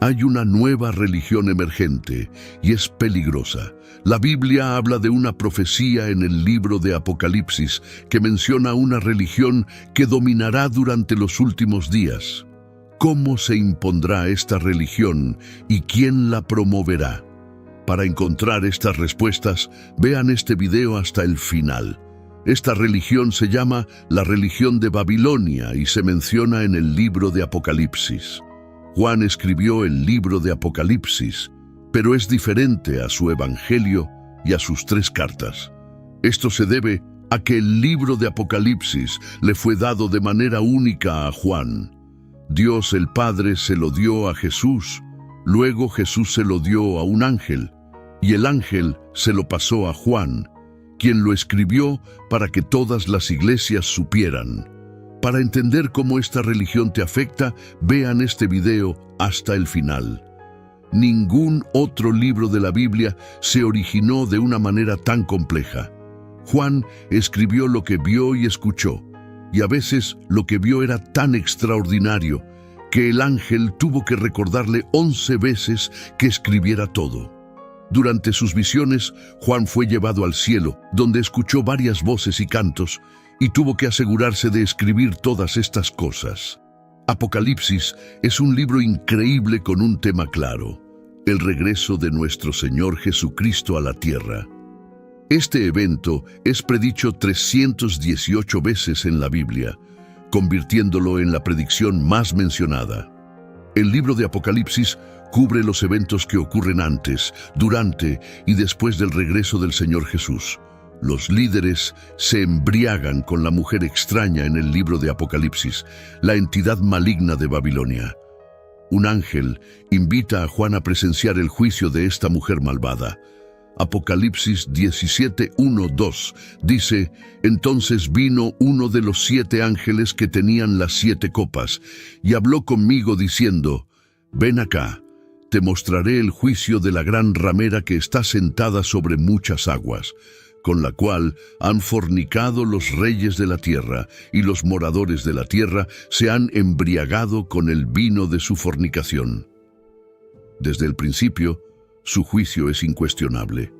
Hay una nueva religión emergente y es peligrosa. La Biblia habla de una profecía en el libro de Apocalipsis que menciona una religión que dominará durante los últimos días. ¿Cómo se impondrá esta religión y quién la promoverá? Para encontrar estas respuestas, vean este video hasta el final. Esta religión se llama la religión de Babilonia y se menciona en el libro de Apocalipsis. Juan escribió el libro de Apocalipsis, pero es diferente a su evangelio y a sus 3 cartas. Esto se debe a que el libro de Apocalipsis le fue dado de manera única a Juan. Dios el Padre se lo dio a Jesús, luego Jesús se lo dio a un ángel, y el ángel se lo pasó a Juan, quien lo escribió para que todas las iglesias supieran. Para entender cómo esta religión te afecta, vean este video hasta el final. Ningún otro libro de la Biblia se originó de una manera tan compleja. Juan escribió lo que vio y escuchó, y a veces lo que vio era tan extraordinario que el ángel tuvo que recordarle 11 veces que escribiera todo. Durante sus visiones, Juan fue llevado al cielo, donde escuchó varias voces y cantos, y tuvo que asegurarse de escribir todas estas cosas. Apocalipsis es un libro increíble con un tema claro: el regreso de nuestro Señor Jesucristo a la tierra. Este evento es predicho 318 veces en la Biblia, convirtiéndolo en la predicción más mencionada. El libro de Apocalipsis cubre los eventos que ocurren antes, durante y después del regreso del Señor Jesús. Los líderes se embriagan con la mujer extraña en el libro de Apocalipsis, la entidad maligna de Babilonia. Un ángel invita a Juan a presenciar el juicio de esta mujer malvada. Apocalipsis 17:1-2 dice: «Entonces vino uno de los 7 ángeles que tenían las 7 copas, y habló conmigo diciendo: Ven acá, te mostraré el juicio de la gran ramera que está sentada sobre muchas aguas, con la cual han fornicado los reyes de la tierra, y los moradores de la tierra se han embriagado con el vino de su fornicación». Desde el principio, su juicio es incuestionable.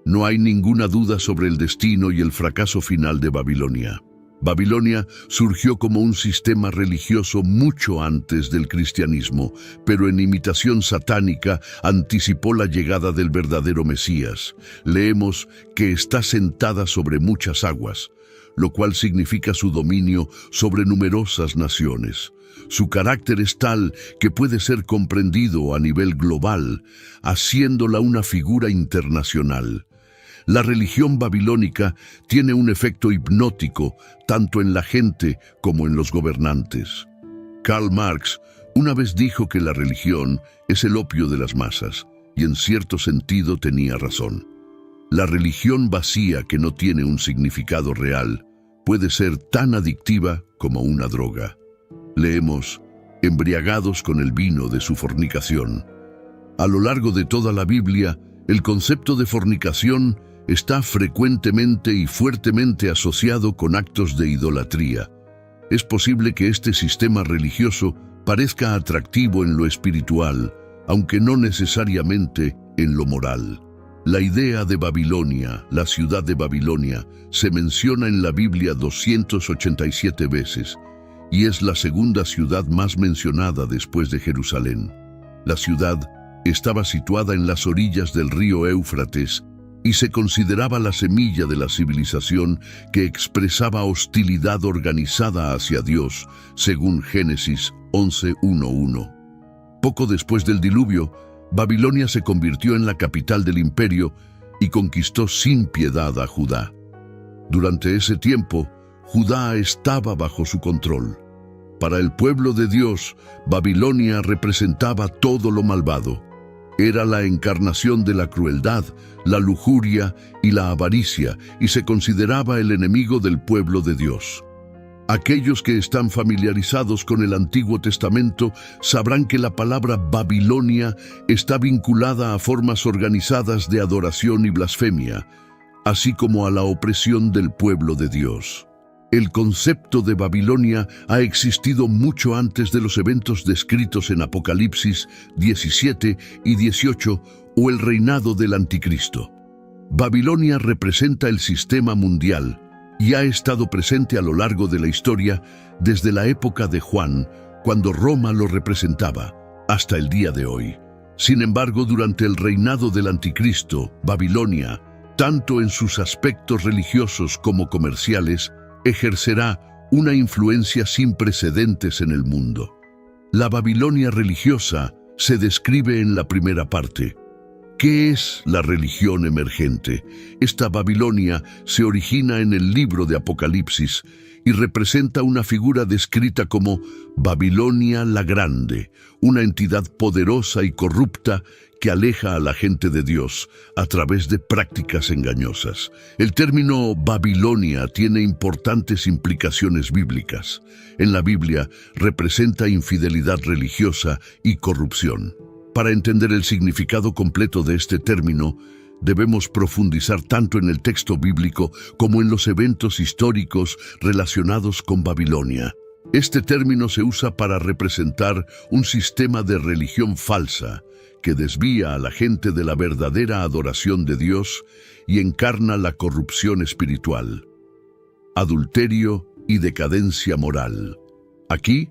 No hay ninguna duda sobre el destino y el fracaso final de Babilonia. Babilonia surgió como un sistema religioso mucho antes del cristianismo, pero en imitación satánica anticipó la llegada del verdadero Mesías. Leemos que está sentada sobre muchas aguas, lo cual significa su dominio sobre numerosas naciones. Su carácter es tal que puede ser comprendido a nivel global, haciéndola una figura internacional. La religión babilónica tiene un efecto hipnótico tanto en la gente como en los gobernantes. Karl Marx una vez dijo que la religión es el opio de las masas, y en cierto sentido tenía razón. La religión vacía que no tiene un significado real puede ser tan adictiva como una droga. Leemos: embriagados con el vino de su fornicación. A lo largo de toda la Biblia, el concepto de fornicación está frecuentemente y fuertemente asociado con actos de idolatría. Es posible que este sistema religioso parezca atractivo en lo espiritual, aunque no necesariamente en lo moral. La idea de Babilonia, la ciudad de Babilonia, se menciona en la Biblia 287 veces, y es la segunda ciudad más mencionada después de Jerusalén. La ciudad estaba situada en las orillas del río Éufrates y se consideraba la semilla de la civilización que expresaba hostilidad organizada hacia Dios, según Génesis 11:1-1. Poco después del diluvio, Babilonia se convirtió en la capital del imperio y conquistó sin piedad a Judá. Durante ese tiempo, Judá estaba bajo su control. Para el pueblo de Dios, Babilonia representaba todo lo malvado. Era la encarnación de la crueldad, la lujuria y la avaricia, y se consideraba el enemigo del pueblo de Dios. Aquellos que están familiarizados con el Antiguo Testamento sabrán que la palabra Babilonia está vinculada a formas organizadas de adoración y blasfemia, así como a la opresión del pueblo de Dios. El concepto de Babilonia ha existido mucho antes de los eventos descritos en Apocalipsis 17 y 18 o el reinado del Anticristo. Babilonia representa el sistema mundial y ha estado presente a lo largo de la historia desde la época de Juan, cuando Roma lo representaba, hasta el día de hoy. Sin embargo, durante el reinado del Anticristo, Babilonia, tanto en sus aspectos religiosos como comerciales, ejercerá una influencia sin precedentes en el mundo. La Babilonia religiosa se describe en la primera parte. ¿Qué es la religión emergente? Esta Babilonia se origina en el libro de Apocalipsis y representa una figura descrita como Babilonia la Grande, una entidad poderosa y corrupta que aleja a la gente de Dios a través de prácticas engañosas. El término Babilonia tiene importantes implicaciones bíblicas. En la Biblia representa infidelidad religiosa y corrupción. Para entender el significado completo de este término, debemos profundizar tanto en el texto bíblico como en los eventos históricos relacionados con Babilonia. Este término se usa para representar un sistema de religión falsa que desvía a la gente de la verdadera adoración de Dios y encarna la corrupción espiritual, adulterio y decadencia moral. Aquí,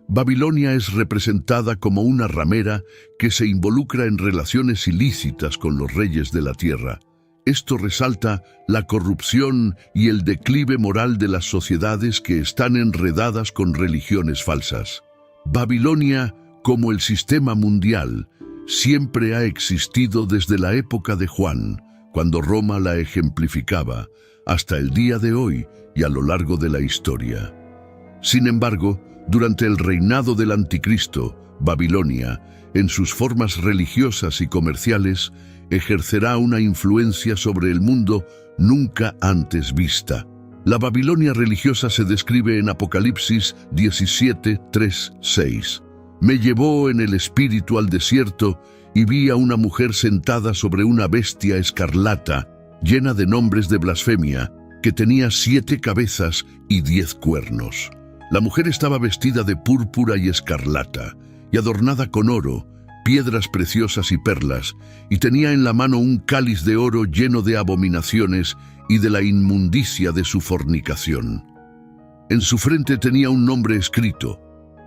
Babilonia es representada como una ramera que se involucra en relaciones ilícitas con los reyes de la tierra. Esto resalta la corrupción y el declive moral de las sociedades que están enredadas con religiones falsas. Babilonia, como el sistema mundial, siempre ha existido desde la época de Juan, cuando Roma la ejemplificaba, hasta el día de hoy y a lo largo de la historia. Sin embargo, durante el reinado del Anticristo, Babilonia, en sus formas religiosas y comerciales, ejercerá una influencia sobre el mundo nunca antes vista. La Babilonia religiosa se describe en Apocalipsis 17, 3, 6. Me llevó en el espíritu al desierto y vi a una mujer sentada sobre una bestia escarlata, llena de nombres de blasfemia, que tenía 7 cabezas y 10 cuernos. La mujer estaba vestida de púrpura y escarlata, y adornada con oro, piedras preciosas y perlas, y tenía en la mano un cáliz de oro lleno de abominaciones y de la inmundicia de su fornicación. En su frente tenía un nombre escrito: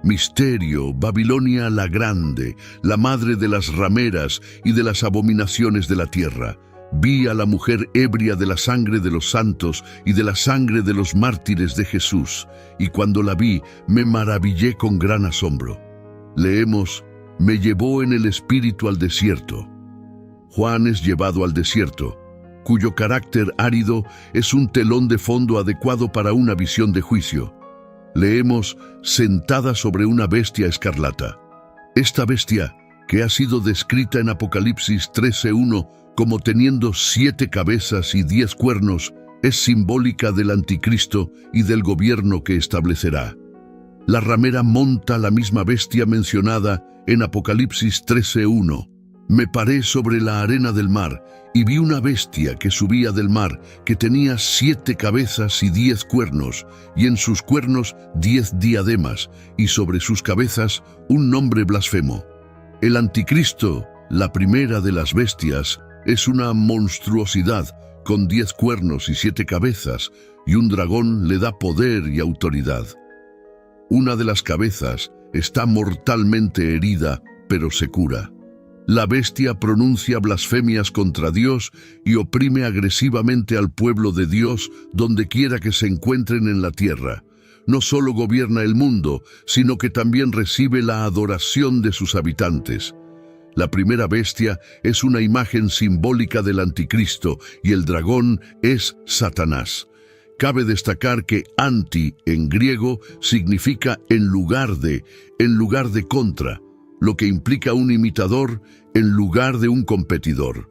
Misterio, Babilonia la Grande, la madre de las rameras y de las abominaciones de la tierra. Vi a la mujer ebria de la sangre de los santos y de la sangre de los mártires de Jesús, y cuando la vi, me maravillé con gran asombro. Leemos: me llevó en el espíritu al desierto. Juan es llevado al desierto, cuyo carácter árido es un telón de fondo adecuado para una visión de juicio. Leemos: sentada sobre una bestia escarlata. Esta bestia, que ha sido descrita en Apocalipsis 13:1 como teniendo 7 cabezas y 10 cuernos, es simbólica del Anticristo y del gobierno que establecerá. La ramera monta la misma bestia mencionada en Apocalipsis 13:1. Me paré sobre la arena del mar y vi una bestia que subía del mar, que tenía 7 cabezas y 10 cuernos, y en sus cuernos 10 diademas, y sobre sus cabezas un nombre blasfemo. El Anticristo, la primera de las bestias, es una monstruosidad con 10 cuernos y 7 cabezas, y un dragón le da poder y autoridad. Una de las cabezas está mortalmente herida, pero se cura. La bestia pronuncia blasfemias contra Dios y oprime agresivamente al pueblo de Dios donde quiera que se encuentren en la tierra. No solo gobierna el mundo, sino que también recibe la adoración de sus habitantes. La primera bestia es una imagen simbólica del Anticristo y el dragón es Satanás. Cabe destacar que anti en griego significa en lugar de contra, lo que implica un imitador en lugar de un competidor.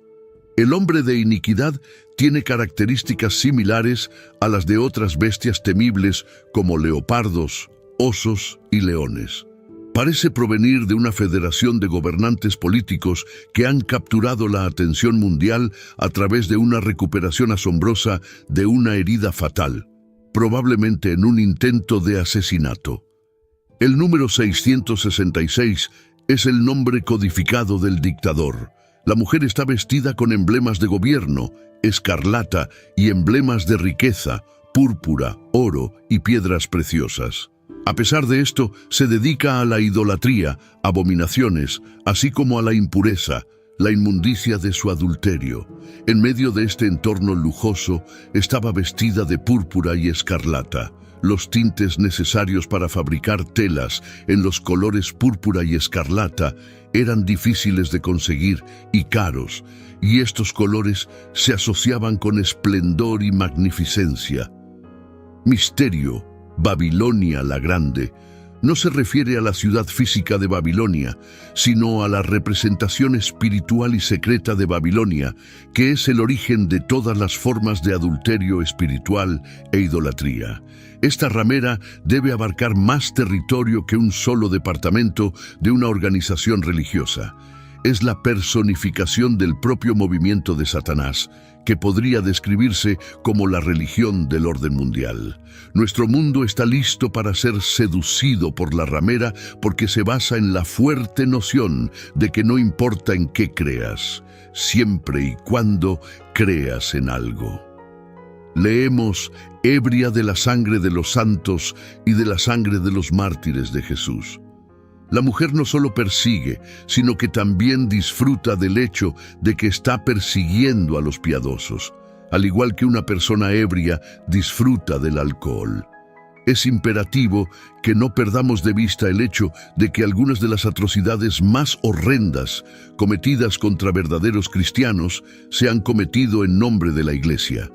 El hombre de iniquidad tiene características similares a las de otras bestias temibles como leopardos, osos y leones. Parece provenir de una federación de gobernantes políticos que han capturado la atención mundial a través de una recuperación asombrosa de una herida fatal. probablemente en un intento de asesinato. El número 666 es el nombre codificado del dictador. La mujer está vestida con emblemas de gobierno, escarlata y emblemas de riqueza, púrpura, oro y piedras preciosas. A pesar de esto, se dedica a la idolatría, abominaciones, así como a la impureza, la inmundicia de su adulterio. En medio de este entorno lujoso, estaba vestida de púrpura y escarlata. Los tintes necesarios para fabricar telas en los colores púrpura y escarlata eran difíciles de conseguir y caros, y estos colores se asociaban con esplendor y magnificencia. Misterio, Babilonia la Grande, no se refiere a la ciudad física de Babilonia, sino a la representación espiritual y secreta de Babilonia, que es el origen de todas las formas de adulterio espiritual e idolatría. Esta ramera debe abarcar más territorio que un solo departamento de una organización religiosa. Es la personificación del propio movimiento de Satanás, que podría describirse como la religión del orden mundial. Nuestro mundo está listo para ser seducido por la ramera porque se basa en la fuerte noción de que no importa en qué creas, siempre y cuando creas en algo. Leemos, ebria de la sangre de los santos y de la sangre de los mártires de Jesús. La mujer no solo persigue, sino que también disfruta del hecho de que está persiguiendo a los piadosos, al igual que una persona ebria disfruta del alcohol. Es imperativo que no perdamos de vista el hecho de que algunas de las atrocidades más horrendas cometidas contra verdaderos cristianos se han cometido en nombre de la Iglesia.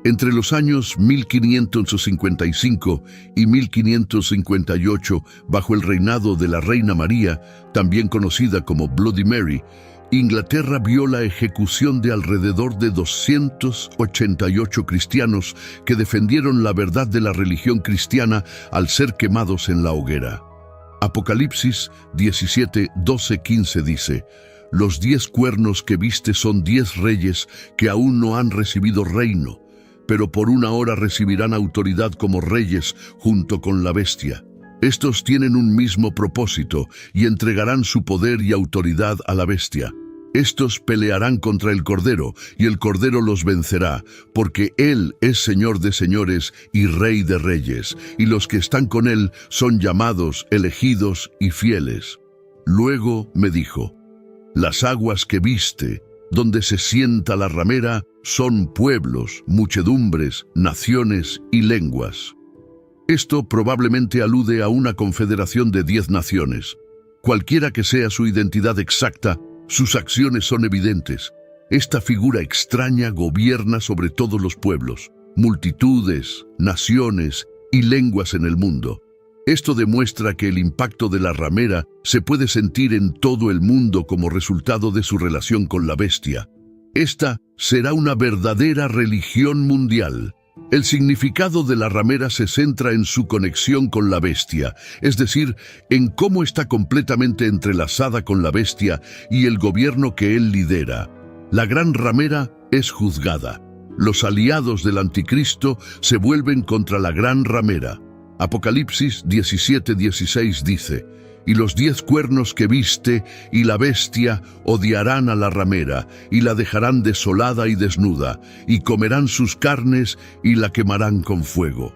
Entre los años 1555 y 1558, bajo el reinado de la Reina María, también conocida como Bloody Mary, Inglaterra vio la ejecución de alrededor de 288 cristianos que defendieron la verdad de la religión cristiana al ser quemados en la hoguera. Apocalipsis 17, 12, 15 dice: «Los 10 cuernos que viste son 10 reyes que aún no han recibido reino, pero por una hora recibirán autoridad como reyes junto con la bestia. Estos tienen un mismo propósito y entregarán su poder y autoridad a la bestia. Estos pelearán contra el Cordero y el Cordero los vencerá, porque Él es Señor de señores y Rey de reyes, y los que están con Él son llamados, elegidos y fieles». Luego me dijo: «Las aguas que viste, donde se sienta la ramera, son pueblos, muchedumbres, naciones y lenguas». Esto probablemente alude a una confederación de 10 naciones. Cualquiera que sea su identidad exacta, sus acciones son evidentes. Esta figura extraña gobierna sobre todos los pueblos, multitudes, naciones y lenguas en el mundo. Esto demuestra que el impacto de la ramera se puede sentir en todo el mundo como resultado de su relación con la bestia. Esta será una verdadera religión mundial. El significado de la ramera se centra en su conexión con la bestia, es decir, en cómo está completamente entrelazada con la bestia y el gobierno que él lidera. La gran ramera es juzgada. Los aliados del anticristo se vuelven contra la gran ramera. Apocalipsis 17:16 dice: «Y los 10 cuernos que viste y la bestia odiarán a la ramera, y la dejarán desolada y desnuda, y comerán sus carnes y la quemarán con fuego».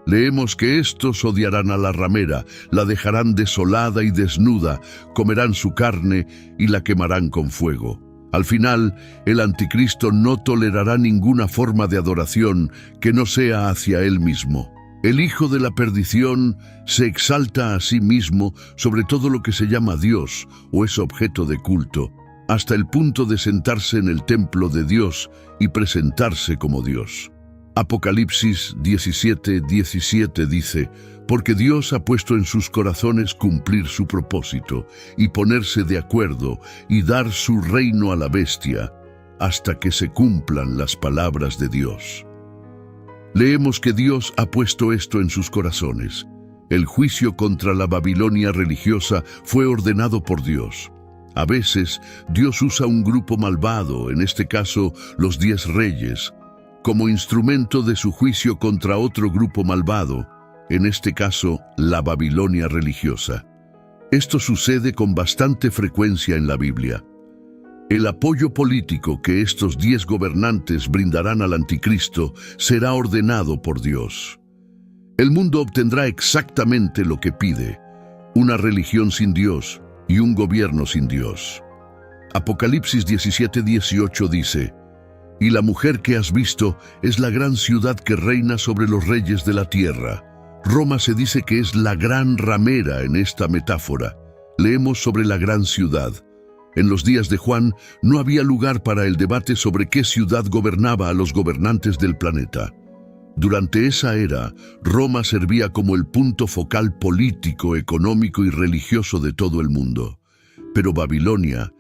Leemos que estos odiarán a la ramera, la dejarán desolada y desnuda, comerán su carne y la quemarán con fuego. Al final, el anticristo no tolerará ninguna forma de adoración que no sea hacia él mismo. El hijo de la perdición se exalta a sí mismo sobre todo lo que se llama Dios o es objeto de culto, hasta el punto de sentarse en el templo de Dios y presentarse como Dios. Apocalipsis 17:17 dice: «Porque Dios ha puesto en sus corazones cumplir su propósito y ponerse de acuerdo y dar su reino a la bestia hasta que se cumplan las palabras de Dios». Leemos que Dios ha puesto esto en sus corazones. El juicio contra la Babilonia religiosa fue ordenado por Dios. A veces, Dios usa un grupo malvado, en este caso, los 10 reyes, como instrumento de su juicio contra otro grupo malvado, en este caso, la Babilonia religiosa. Esto sucede con bastante frecuencia en la Biblia. El apoyo político que estos 10 gobernantes brindarán al anticristo será ordenado por Dios. El mundo obtendrá exactamente lo que pide: una religión sin Dios y un gobierno sin Dios. Apocalipsis 17:18 dice: «Y la mujer que has visto es la gran ciudad que reina sobre los reyes de la tierra». Roma se dice que es la gran ramera en esta metáfora. Leemos sobre la gran ciudad. En los días de Juan no había lugar para el debate sobre qué ciudad gobernaba a los gobernantes del planeta. Durante esa era, Roma servía como el punto focal político, económico y religioso de todo el mundo. Pero Babilonia,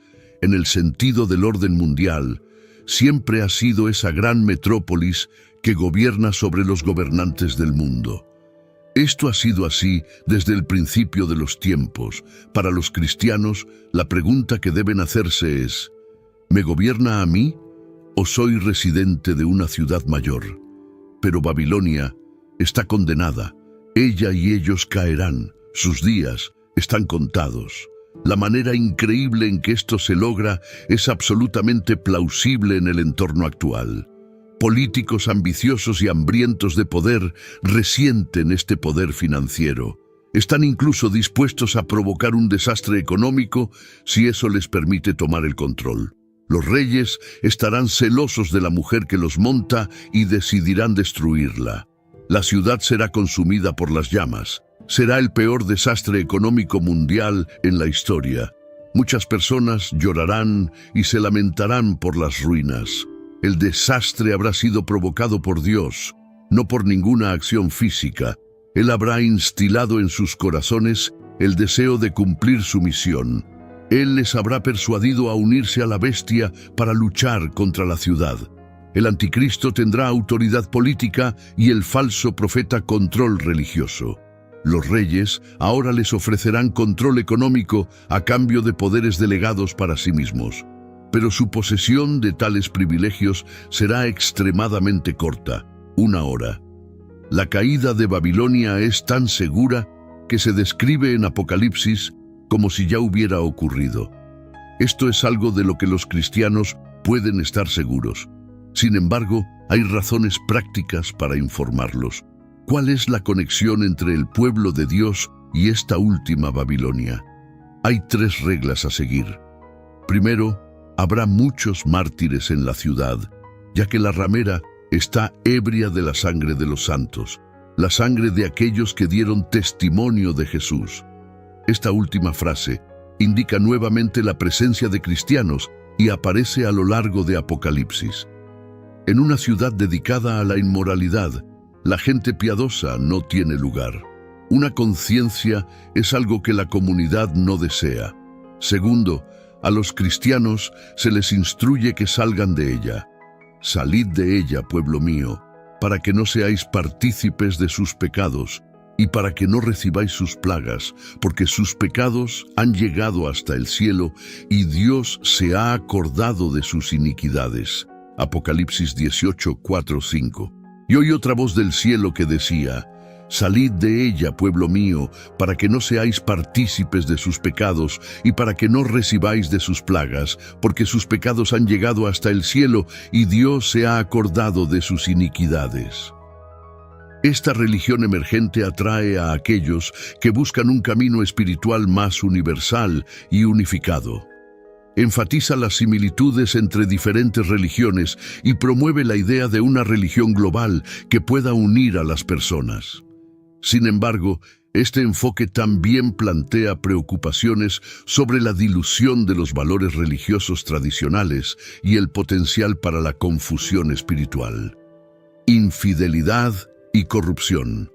en el sentido del orden mundial, siempre ha sido esa gran metrópolis que gobierna sobre los gobernantes del mundo. Esto ha sido así desde el principio de los tiempos. Para los cristianos, la pregunta que deben hacerse es: ¿me gobierna a mí o soy residente de una ciudad mayor? Pero Babilonia está condenada. Ella y ellos caerán. Sus días están contados. La manera increíble en que esto se logra es absolutamente plausible en el entorno actual. Políticos ambiciosos y hambrientos de poder resienten este poder financiero. Están incluso dispuestos a provocar un desastre económico si eso les permite tomar el control. Los reyes estarán celosos de la mujer que los monta y decidirán destruirla. La ciudad será consumida por las llamas. Será el peor desastre económico mundial en la historia. Muchas personas llorarán y se lamentarán por las ruinas. El desastre habrá sido provocado por Dios, no por ninguna acción física. Él habrá instilado en sus corazones el deseo de cumplir su misión. Él les habrá persuadido a unirse a la bestia para luchar contra la ciudad. El anticristo tendrá autoridad política y el falso profeta control religioso. Los reyes ahora les ofrecerán control económico a cambio de poderes delegados para sí mismos. Pero su posesión de tales privilegios será extremadamente corta, 1 hora. La caída de Babilonia es tan segura que se describe en Apocalipsis como si ya hubiera ocurrido. Esto es algo de lo que los cristianos pueden estar seguros. Sin embargo, hay razones prácticas para informarlos. ¿Cuál es la conexión entre el pueblo de Dios y esta última Babilonia? Hay 3 reglas a seguir. Primero, habrá muchos mártires en la ciudad, ya que la ramera está ebria de la sangre de los santos, la sangre de aquellos que dieron testimonio de Jesús. Esta última frase indica nuevamente la presencia de cristianos y aparece a lo largo de Apocalipsis. En una ciudad dedicada a la inmoralidad, la gente piadosa no tiene lugar. Una conciencia es algo que la comunidad no desea. Segundo, a los cristianos se les instruye que salgan de ella. Salid de ella, pueblo mío, para que no seáis partícipes de sus pecados y para que no recibáis sus plagas, porque sus pecados han llegado hasta el cielo y Dios se ha acordado de sus iniquidades. Apocalipsis 18, 4, 5. Y oí otra voz del cielo que decía: Salid de ella, pueblo mío, para que no seáis partícipes de sus pecados y para que no recibáis de sus plagas, porque sus pecados han llegado hasta el cielo y Dios se ha acordado de sus iniquidades. Esta religión emergente atrae a aquellos que buscan un camino espiritual más universal y unificado. Enfatiza las similitudes entre diferentes religiones y promueve la idea de una religión global que pueda unir a las personas. Sin embargo, este enfoque también plantea preocupaciones sobre la dilución de los valores religiosos tradicionales y el potencial para la confusión espiritual. Infidelidad y corrupción.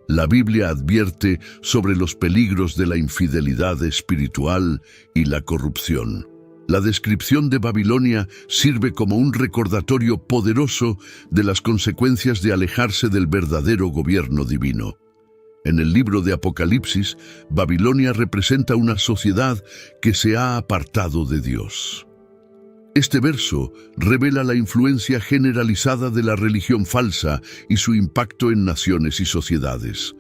La Biblia advierte sobre los peligros de la infidelidad espiritual y la corrupción. La descripción de Babilonia sirve como un recordatorio poderoso de las consecuencias de alejarse del verdadero gobierno divino. En el libro de Apocalipsis, Babilonia representa una sociedad que se ha apartado de Dios. Este verso revela la influencia generalizada de la religión falsa y su impacto en naciones y sociedades.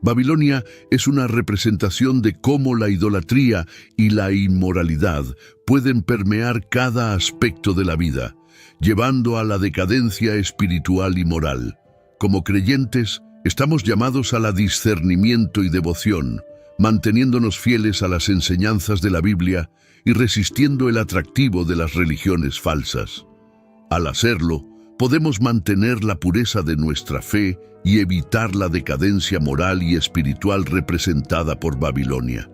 Babilonia es una representación de cómo la idolatría y la inmoralidad pueden permear cada aspecto de la vida, llevando a la decadencia espiritual y moral. Como creyentes, estamos llamados a la discernimiento y devoción, manteniéndonos fieles a las enseñanzas de la Biblia y resistiendo el atractivo de las religiones falsas. Al hacerlo, podemos mantener la pureza de nuestra fe y evitar la decadencia moral y espiritual representada por Babilonia.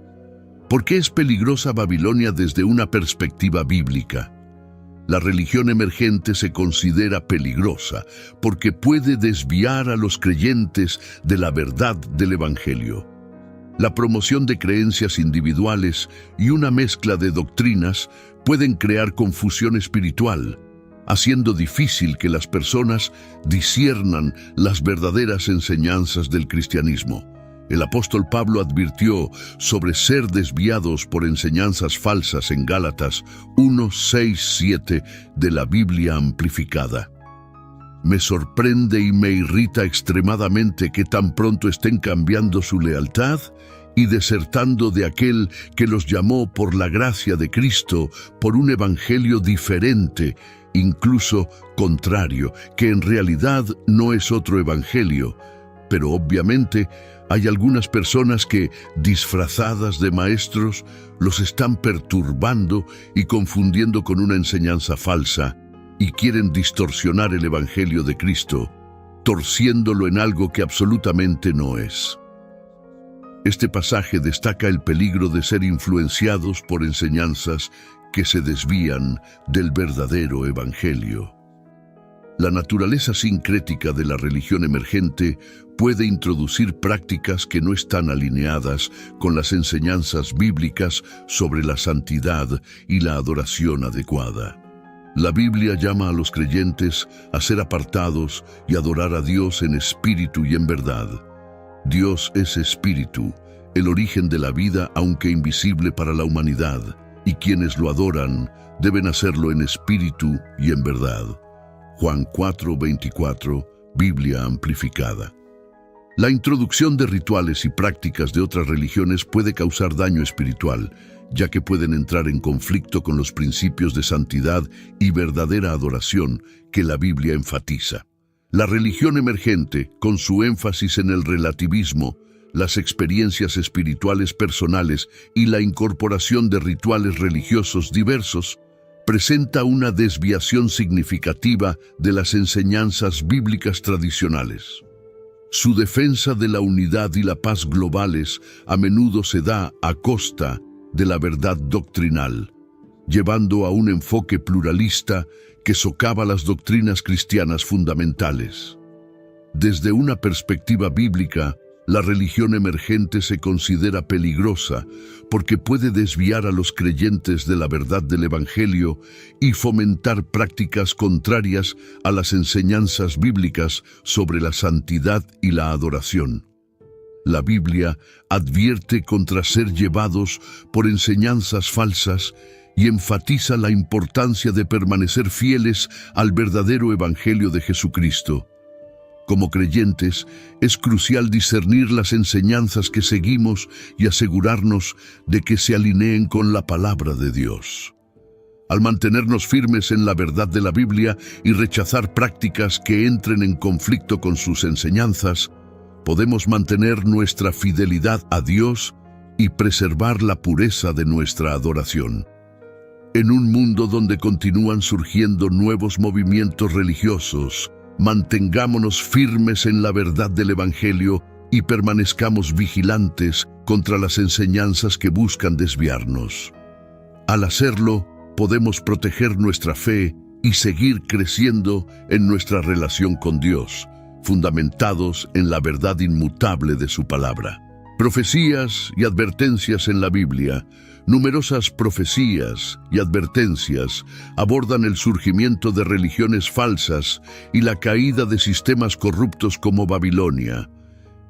¿Por qué es peligrosa Babilonia desde una perspectiva bíblica? La religión emergente se considera peligrosa porque puede desviar a los creyentes de la verdad del Evangelio. La promoción de creencias individuales y una mezcla de doctrinas pueden crear confusión espiritual, haciendo difícil que las personas disciernan las verdaderas enseñanzas del cristianismo. El apóstol Pablo advirtió sobre ser desviados por enseñanzas falsas en Gálatas 1:6-7 de la Biblia amplificada. Me sorprende y me irrita extremadamente que tan pronto estén cambiando su lealtad y desertando de aquel que los llamó por la gracia de Cristo por un evangelio diferente, incluso contrario, que en realidad no es otro evangelio. Pero obviamente hay algunas personas que, disfrazadas de maestros, los están perturbando y confundiendo con una enseñanza falsa, y quieren distorsionar el Evangelio de Cristo, torciéndolo en algo que absolutamente no es. Este pasaje destaca el peligro de ser influenciados por enseñanzas que se desvían del verdadero Evangelio. La naturaleza sincrética de la religión emergente puede introducir prácticas que no están alineadas con las enseñanzas bíblicas sobre la santidad y la adoración adecuada. La Biblia llama a los creyentes a ser apartados y adorar a Dios en espíritu y en verdad. Dios es espíritu, el origen de la vida aunque invisible para la humanidad, y quienes lo adoran deben hacerlo en espíritu y en verdad. Juan 4:24, Biblia amplificada. La introducción de rituales y prácticas de otras religiones puede causar daño espiritual, ya que pueden entrar en conflicto con los principios de santidad y verdadera adoración que la Biblia enfatiza. La religión emergente, con su énfasis en el relativismo, las experiencias espirituales personales y la incorporación de rituales religiosos diversos, presenta una desviación significativa de las enseñanzas bíblicas tradicionales. Su defensa de la unidad y la paz globales a menudo se da a costa de la verdad doctrinal, llevando a un enfoque pluralista que socava las doctrinas cristianas fundamentales. Desde una perspectiva bíblica, la religión emergente se considera peligrosa porque puede desviar a los creyentes de la verdad del Evangelio y fomentar prácticas contrarias a las enseñanzas bíblicas sobre la santidad y la adoración. La Biblia advierte contra ser llevados por enseñanzas falsas y enfatiza la importancia de permanecer fieles al verdadero Evangelio de Jesucristo. Como creyentes, es crucial discernir las enseñanzas que seguimos y asegurarnos de que se alineen con la palabra de Dios. Al mantenernos firmes en la verdad de la Biblia y rechazar prácticas que entren en conflicto con sus enseñanzas, podemos mantener nuestra fidelidad a Dios y preservar la pureza de nuestra adoración. En un mundo donde continúan surgiendo nuevos movimientos religiosos, mantengámonos firmes en la verdad del Evangelio y permanezcamos vigilantes contra las enseñanzas que buscan desviarnos. Al hacerlo, podemos proteger nuestra fe y seguir creciendo en nuestra relación con Dios, fundamentados en la verdad inmutable de su palabra. Profecías y advertencias en la Biblia. Numerosas profecías y advertencias abordan el surgimiento de religiones falsas y la caída de sistemas corruptos como Babilonia.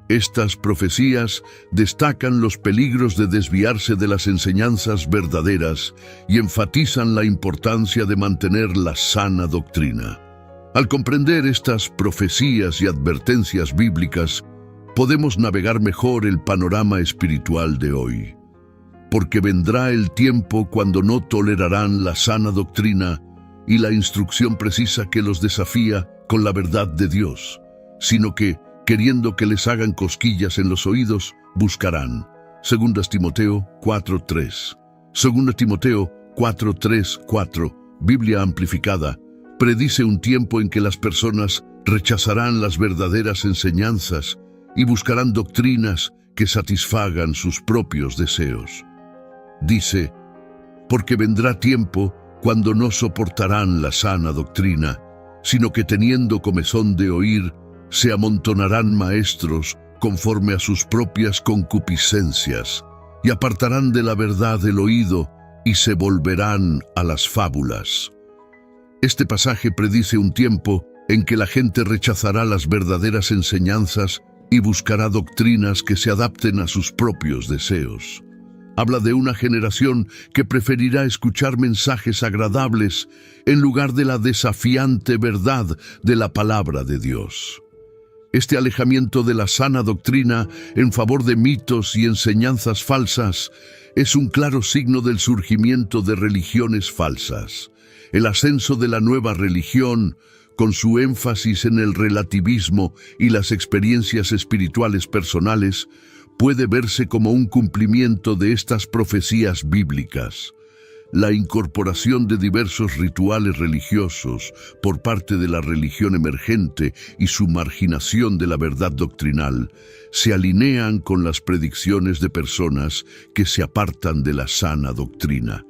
Estas profecías destacan los peligros de desviarse de las enseñanzas verdaderas y enfatizan la importancia de mantener la sana doctrina. Al comprender estas profecías y advertencias bíblicas, podemos navegar mejor el panorama espiritual de hoy. Porque vendrá el tiempo cuando no tolerarán la sana doctrina y la instrucción precisa que los desafía con la verdad de Dios, sino que, queriendo que les hagan cosquillas en los oídos, buscarán. 2 Timoteo 4:3. 2 Timoteo 4:3-4, Biblia amplificada, predice un tiempo en que las personas rechazarán las verdaderas enseñanzas y buscarán doctrinas que satisfagan sus propios deseos. Dice, porque vendrá tiempo cuando no soportarán la sana doctrina, sino que teniendo comezón de oír, se amontonarán maestros conforme a sus propias concupiscencias, y apartarán de la verdad el oído, y se volverán a las fábulas. Este pasaje predice un tiempo en que la gente rechazará las verdaderas enseñanzas y buscará doctrinas que se adapten a sus propios deseos. Habla de una generación que preferirá escuchar mensajes agradables en lugar de la desafiante verdad de la palabra de Dios. Este alejamiento de la sana doctrina en favor de mitos y enseñanzas falsas es un claro signo del surgimiento de religiones falsas. El ascenso de la nueva religión, con su énfasis en el relativismo y las experiencias espirituales personales, puede verse como un cumplimiento de estas profecías bíblicas. La incorporación de diversos rituales religiosos por parte de la religión emergente y su marginación de la verdad doctrinal se alinean con las predicciones de personas que se apartan de la sana doctrina.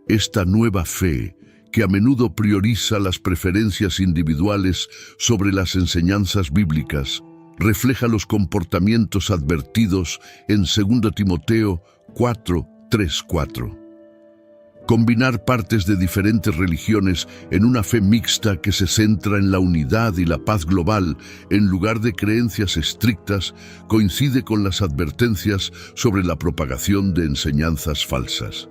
Esta nueva fe, que a menudo prioriza las preferencias individuales sobre las enseñanzas bíblicas, refleja los comportamientos advertidos en 2 Timoteo 4:3-4. Combinar partes de diferentes religiones en una fe mixta que se centra en la unidad y la paz global en lugar de creencias estrictas coincide con las advertencias sobre la propagación de enseñanzas falsas.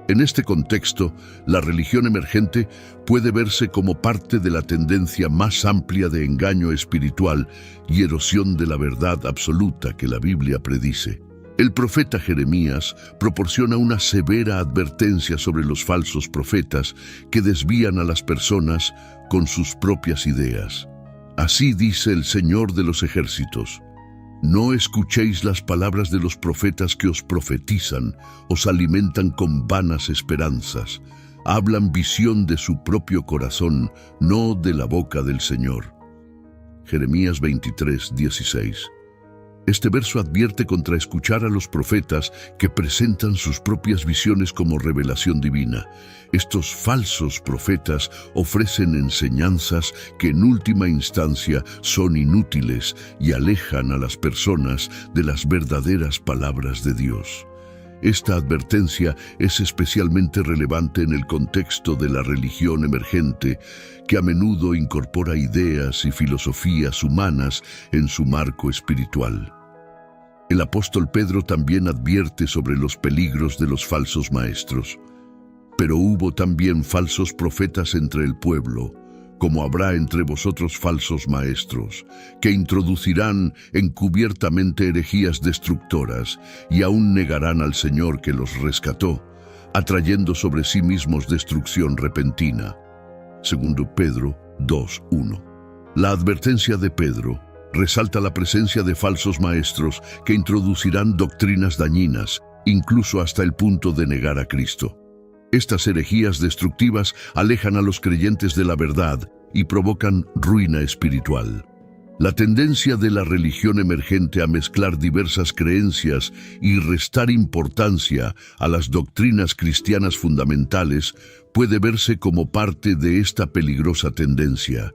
En este contexto, la religión emergente puede verse como parte de la tendencia más amplia de engaño espiritual y erosión de la verdad absoluta que la Biblia predice. El profeta Jeremías proporciona una severa advertencia sobre los falsos profetas que desvían a las personas con sus propias ideas. Así dice el Señor de los ejércitos: no escuchéis las palabras de los profetas que os profetizan, os alimentan con vanas esperanzas. Hablan visión de su propio corazón, no de la boca del Señor. Jeremías 23:16. Este verso advierte contra escuchar a los profetas que presentan sus propias visiones como revelación divina. Estos falsos profetas ofrecen enseñanzas que en última instancia son inútiles y alejan a las personas de las verdaderas palabras de Dios. Esta advertencia es especialmente relevante en el contexto de la religión emergente, que a menudo incorpora ideas y filosofías humanas en su marco espiritual. El apóstol Pedro también advierte sobre los peligros de los falsos maestros. Pero hubo también falsos profetas entre el pueblo, como habrá entre vosotros falsos maestros, que introducirán encubiertamente herejías destructoras y aún negarán al Señor que los rescató, atrayendo sobre sí mismos destrucción repentina. 2 Pedro 2:1. La advertencia de Pedro resalta la presencia de falsos maestros que introducirán doctrinas dañinas, incluso hasta el punto de negar a Cristo. Estas herejías destructivas alejan a los creyentes de la verdad y provocan ruina espiritual. La tendencia de la religión emergente a mezclar diversas creencias y restar importancia a las doctrinas cristianas fundamentales puede verse como parte de esta peligrosa tendencia.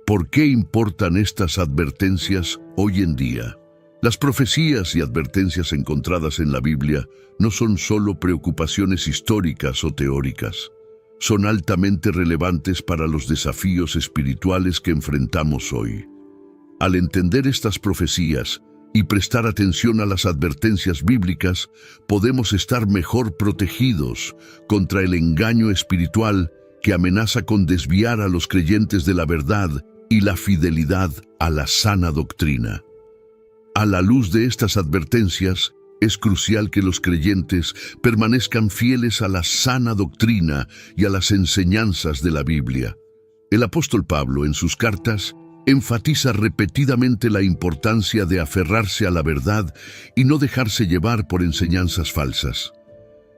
¿Por qué importan estas advertencias hoy en día? Las profecías y advertencias encontradas en la Biblia no son solo preocupaciones históricas o teóricas. Son altamente relevantes para los desafíos espirituales que enfrentamos hoy. Al entender estas profecías y prestar atención a las advertencias bíblicas, podemos estar mejor protegidos contra el engaño espiritual que amenaza con desviar a los creyentes de la verdad y la fidelidad a la sana doctrina. A la luz de estas advertencias, es crucial que los creyentes permanezcan fieles a la sana doctrina y a las enseñanzas de la Biblia. El apóstol Pablo, en sus cartas, enfatiza repetidamente la importancia de aferrarse a la verdad y no dejarse llevar por enseñanzas falsas.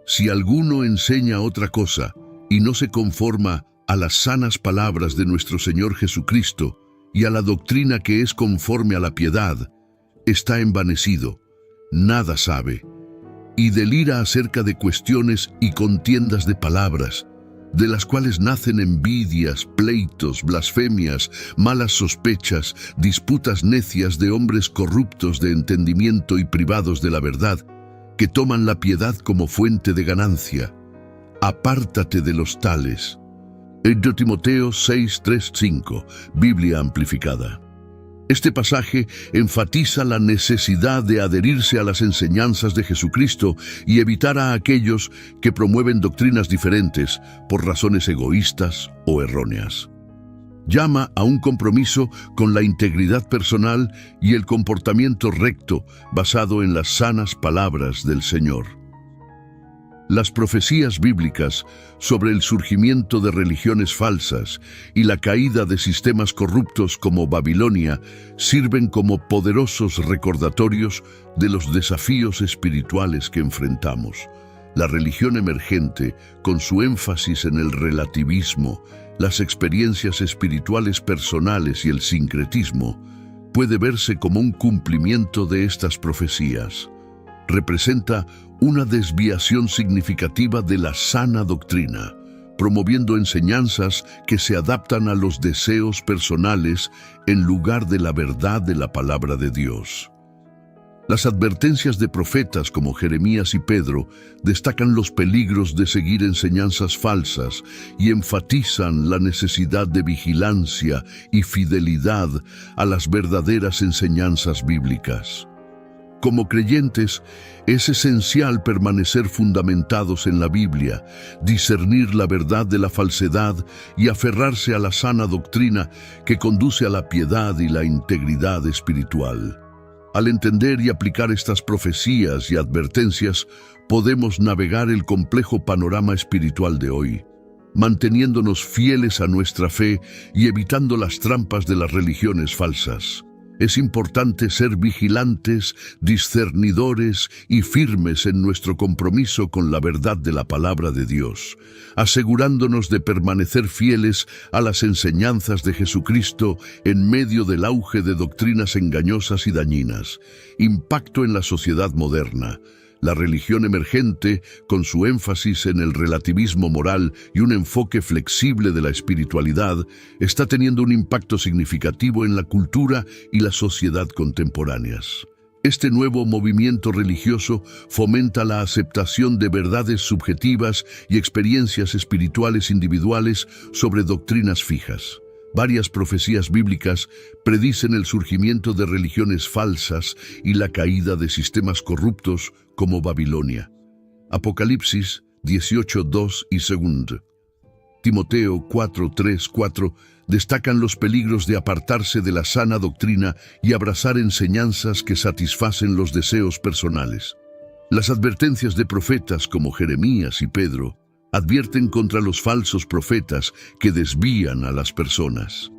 Si alguno enseña otra cosa y no se conforma a las sanas palabras de nuestro Señor Jesucristo y a la doctrina que es conforme a la piedad, está envanecido, nada sabe, y delira acerca de cuestiones y contiendas de palabras, de las cuales nacen envidias, pleitos, blasfemias, malas sospechas, disputas necias de hombres corruptos de entendimiento y privados de la verdad, que toman la piedad como fuente de ganancia. Apártate de los tales. En Timoteo 6:3-5, Biblia amplificada. Este pasaje enfatiza la necesidad de adherirse a las enseñanzas de Jesucristo y evitar a aquellos que promueven doctrinas diferentes por razones egoístas o erróneas. Llama a un compromiso con la integridad personal y el comportamiento recto basado en las sanas palabras del Señor. Las profecías bíblicas sobre el surgimiento de religiones falsas y la caída de sistemas corruptos como Babilonia sirven como poderosos recordatorios de los desafíos espirituales que enfrentamos. La religión emergente, con su énfasis en el relativismo, las experiencias espirituales personales y el sincretismo, puede verse como un cumplimiento de estas profecías. Representa una desviación significativa de la sana doctrina, promoviendo enseñanzas que se adaptan a los deseos personales en lugar de la verdad de la palabra de Dios. Las advertencias de profetas como Jeremías y Pedro destacan los peligros de seguir enseñanzas falsas y enfatizan la necesidad de vigilancia y fidelidad a las verdaderas enseñanzas bíblicas. Como creyentes, es esencial permanecer fundamentados en la Biblia, discernir la verdad de la falsedad y aferrarse a la sana doctrina que conduce a la piedad y la integridad espiritual. Al entender y aplicar estas profecías y advertencias, podemos navegar el complejo panorama espiritual de hoy, manteniéndonos fieles a nuestra fe y evitando las trampas de las religiones falsas. Es importante ser vigilantes, discernidores y firmes en nuestro compromiso con la verdad de la palabra de Dios, asegurándonos de permanecer fieles a las enseñanzas de Jesucristo en medio del auge de doctrinas engañosas y dañinas. Impacto en la sociedad moderna. La religión emergente, con su énfasis en el relativismo moral y un enfoque flexible de la espiritualidad, está teniendo un impacto significativo en la cultura y la sociedad contemporáneas. Este nuevo movimiento religioso fomenta la aceptación de verdades subjetivas y experiencias espirituales individuales sobre doctrinas fijas. Varias profecías bíblicas predicen el surgimiento de religiones falsas y la caída de sistemas corruptos como Babilonia. Apocalipsis 18:2 y 2. Timoteo 4:3-4 destacan los peligros de apartarse de la sana doctrina y abrazar enseñanzas que satisfacen los deseos personales. Las advertencias de profetas como Jeremías y Pedro advierten contra los falsos profetas que desvían a las personas.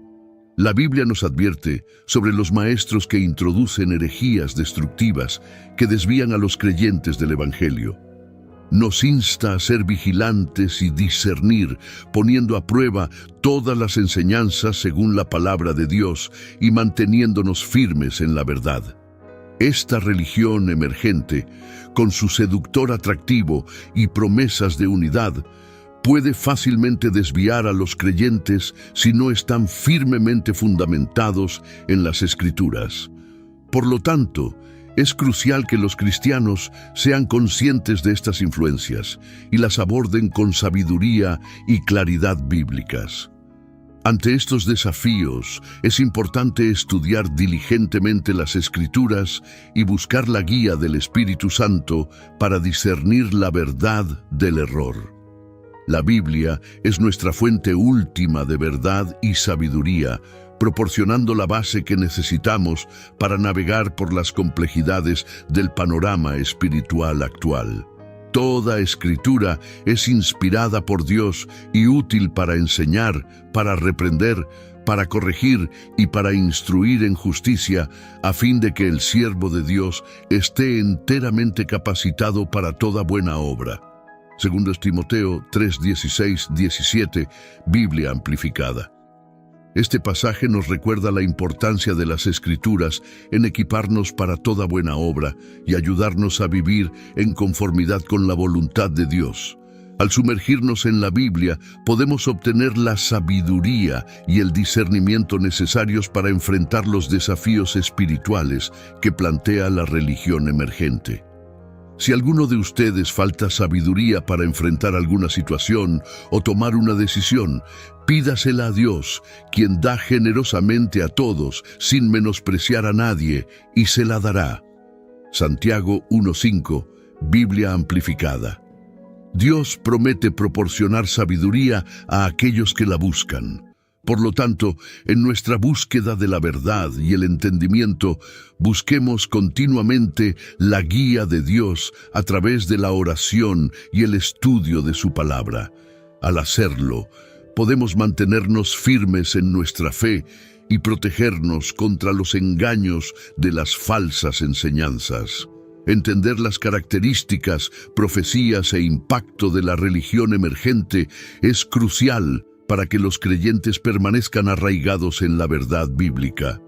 La Biblia nos advierte sobre los maestros que introducen herejías destructivas que desvían a los creyentes del Evangelio. Nos insta a ser vigilantes y discernir, poniendo a prueba todas las enseñanzas según la palabra de Dios y manteniéndonos firmes en la verdad. Esta religión emergente, con su seductor atractivo y promesas de unidad, puede fácilmente desviar a los creyentes si no están firmemente fundamentados en las Escrituras. Por lo tanto, es crucial que los cristianos sean conscientes de estas influencias y las aborden con sabiduría y claridad bíblicas. Ante estos desafíos, es importante estudiar diligentemente las Escrituras y buscar la guía del Espíritu Santo para discernir la verdad del error. La Biblia es nuestra fuente última de verdad y sabiduría, proporcionando la base que necesitamos para navegar por las complejidades del panorama espiritual actual. Toda escritura es inspirada por Dios y útil para enseñar, para reprender, para corregir y para instruir en justicia, a fin de que el siervo de Dios esté enteramente capacitado para toda buena obra. 2 Timoteo 3:16-17, Biblia amplificada. Este pasaje nos recuerda la importancia de las Escrituras en equiparnos para toda buena obra y ayudarnos a vivir en conformidad con la voluntad de Dios. Al sumergirnos en la Biblia, podemos obtener la sabiduría y el discernimiento necesarios para enfrentar los desafíos espirituales que plantea la religión emergente. Si a alguno de ustedes falta sabiduría para enfrentar alguna situación o tomar una decisión, pídasela a Dios, quien da generosamente a todos, sin menospreciar a nadie, y se la dará. Santiago 1:5, Biblia amplificada. Dios promete proporcionar sabiduría a aquellos que la buscan. Por lo tanto, en nuestra búsqueda de la verdad y el entendimiento, busquemos continuamente la guía de Dios a través de la oración y el estudio de su palabra. Al hacerlo, podemos mantenernos firmes en nuestra fe y protegernos contra los engaños de las falsas enseñanzas. Entender las características, profecías e impacto de la religión emergente es crucial para que los creyentes permanezcan arraigados en la verdad bíblica.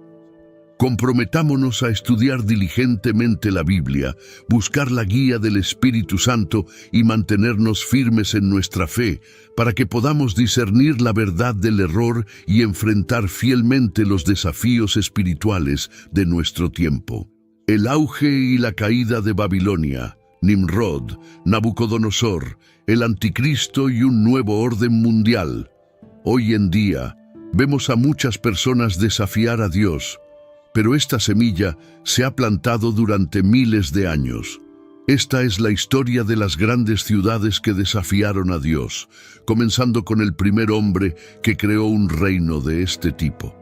Comprometámonos a estudiar diligentemente la Biblia, buscar la guía del Espíritu Santo y mantenernos firmes en nuestra fe, para que podamos discernir la verdad del error y enfrentar fielmente los desafíos espirituales de nuestro tiempo. El auge y la caída de Babilonia, Nimrod, Nabucodonosor, el Anticristo y un nuevo orden mundial. Hoy en día, vemos a muchas personas desafiar a Dios, pero esta semilla se ha plantado durante miles de años. Esta es la historia de las grandes ciudades que desafiaron a Dios, comenzando con el primer hombre que creó un reino de este tipo.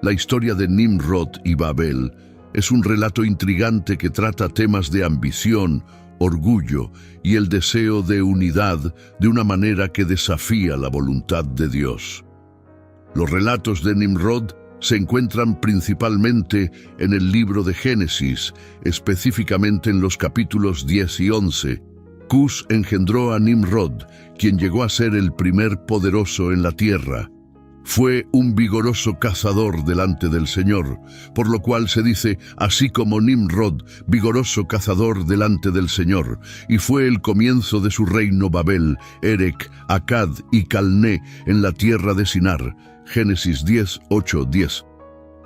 La historia de Nimrod y Babel es un relato intrigante que trata temas de ambición, orgullo y el deseo de unidad de una manera que desafía la voluntad de Dios. Los relatos de Nimrod se encuentran principalmente en el libro de Génesis, específicamente en los capítulos 10 y 11. Cus engendró a Nimrod, quien llegó a ser el primer poderoso en la tierra. Fue un vigoroso cazador delante del Señor, por lo cual se dice, así como Nimrod, vigoroso cazador delante del Señor, y fue el comienzo de su reino Babel, Erec, Acad y Calné en la tierra de Sinar. Génesis 10, 8, 10.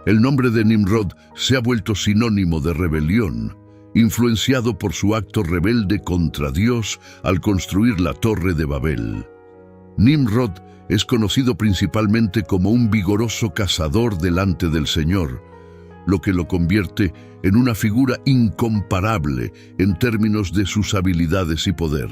El nombre de Nimrod se ha vuelto sinónimo de rebelión, influenciado por su acto rebelde contra Dios al construir la Torre de Babel. Nimrod es conocido principalmente como un vigoroso cazador delante del Señor, lo que lo convierte en una figura incomparable en términos de sus habilidades y poder.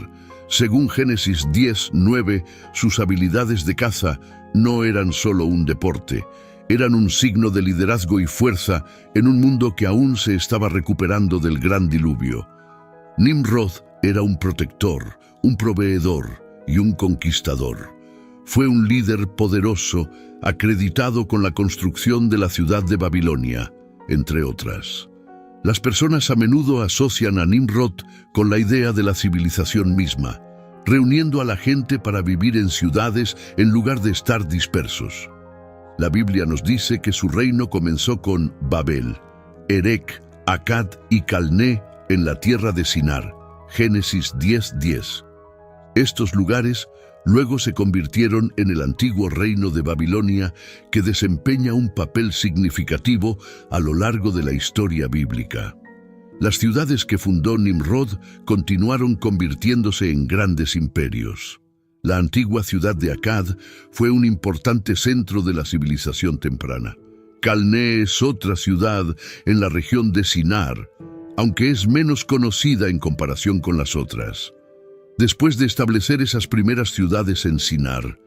Según Génesis 10, 9, sus habilidades de caza no eran solo un deporte, eran un signo de liderazgo y fuerza en un mundo que aún se estaba recuperando del gran diluvio. Nimrod era un protector, un proveedor y un conquistador. Fue un líder poderoso, acreditado con la construcción de la ciudad de Babilonia, entre otras. Las personas a menudo asocian a Nimrod con la idea de la civilización misma, reuniendo a la gente para vivir en ciudades en lugar de estar dispersos. La Biblia nos dice que su reino comenzó con Babel, Erec, Acad y Calné en la tierra de Sinar. Génesis 10:10. Estos lugares luego se convirtieron en el antiguo reino de Babilonia, que desempeña un papel significativo a lo largo de la historia bíblica. Las ciudades que fundó Nimrod continuaron convirtiéndose en grandes imperios. La antigua ciudad de Akkad fue un importante centro de la civilización temprana. Calné es otra ciudad en la región de Sinar, aunque es menos conocida en comparación con las otras. Después de establecer esas primeras ciudades en Sinar,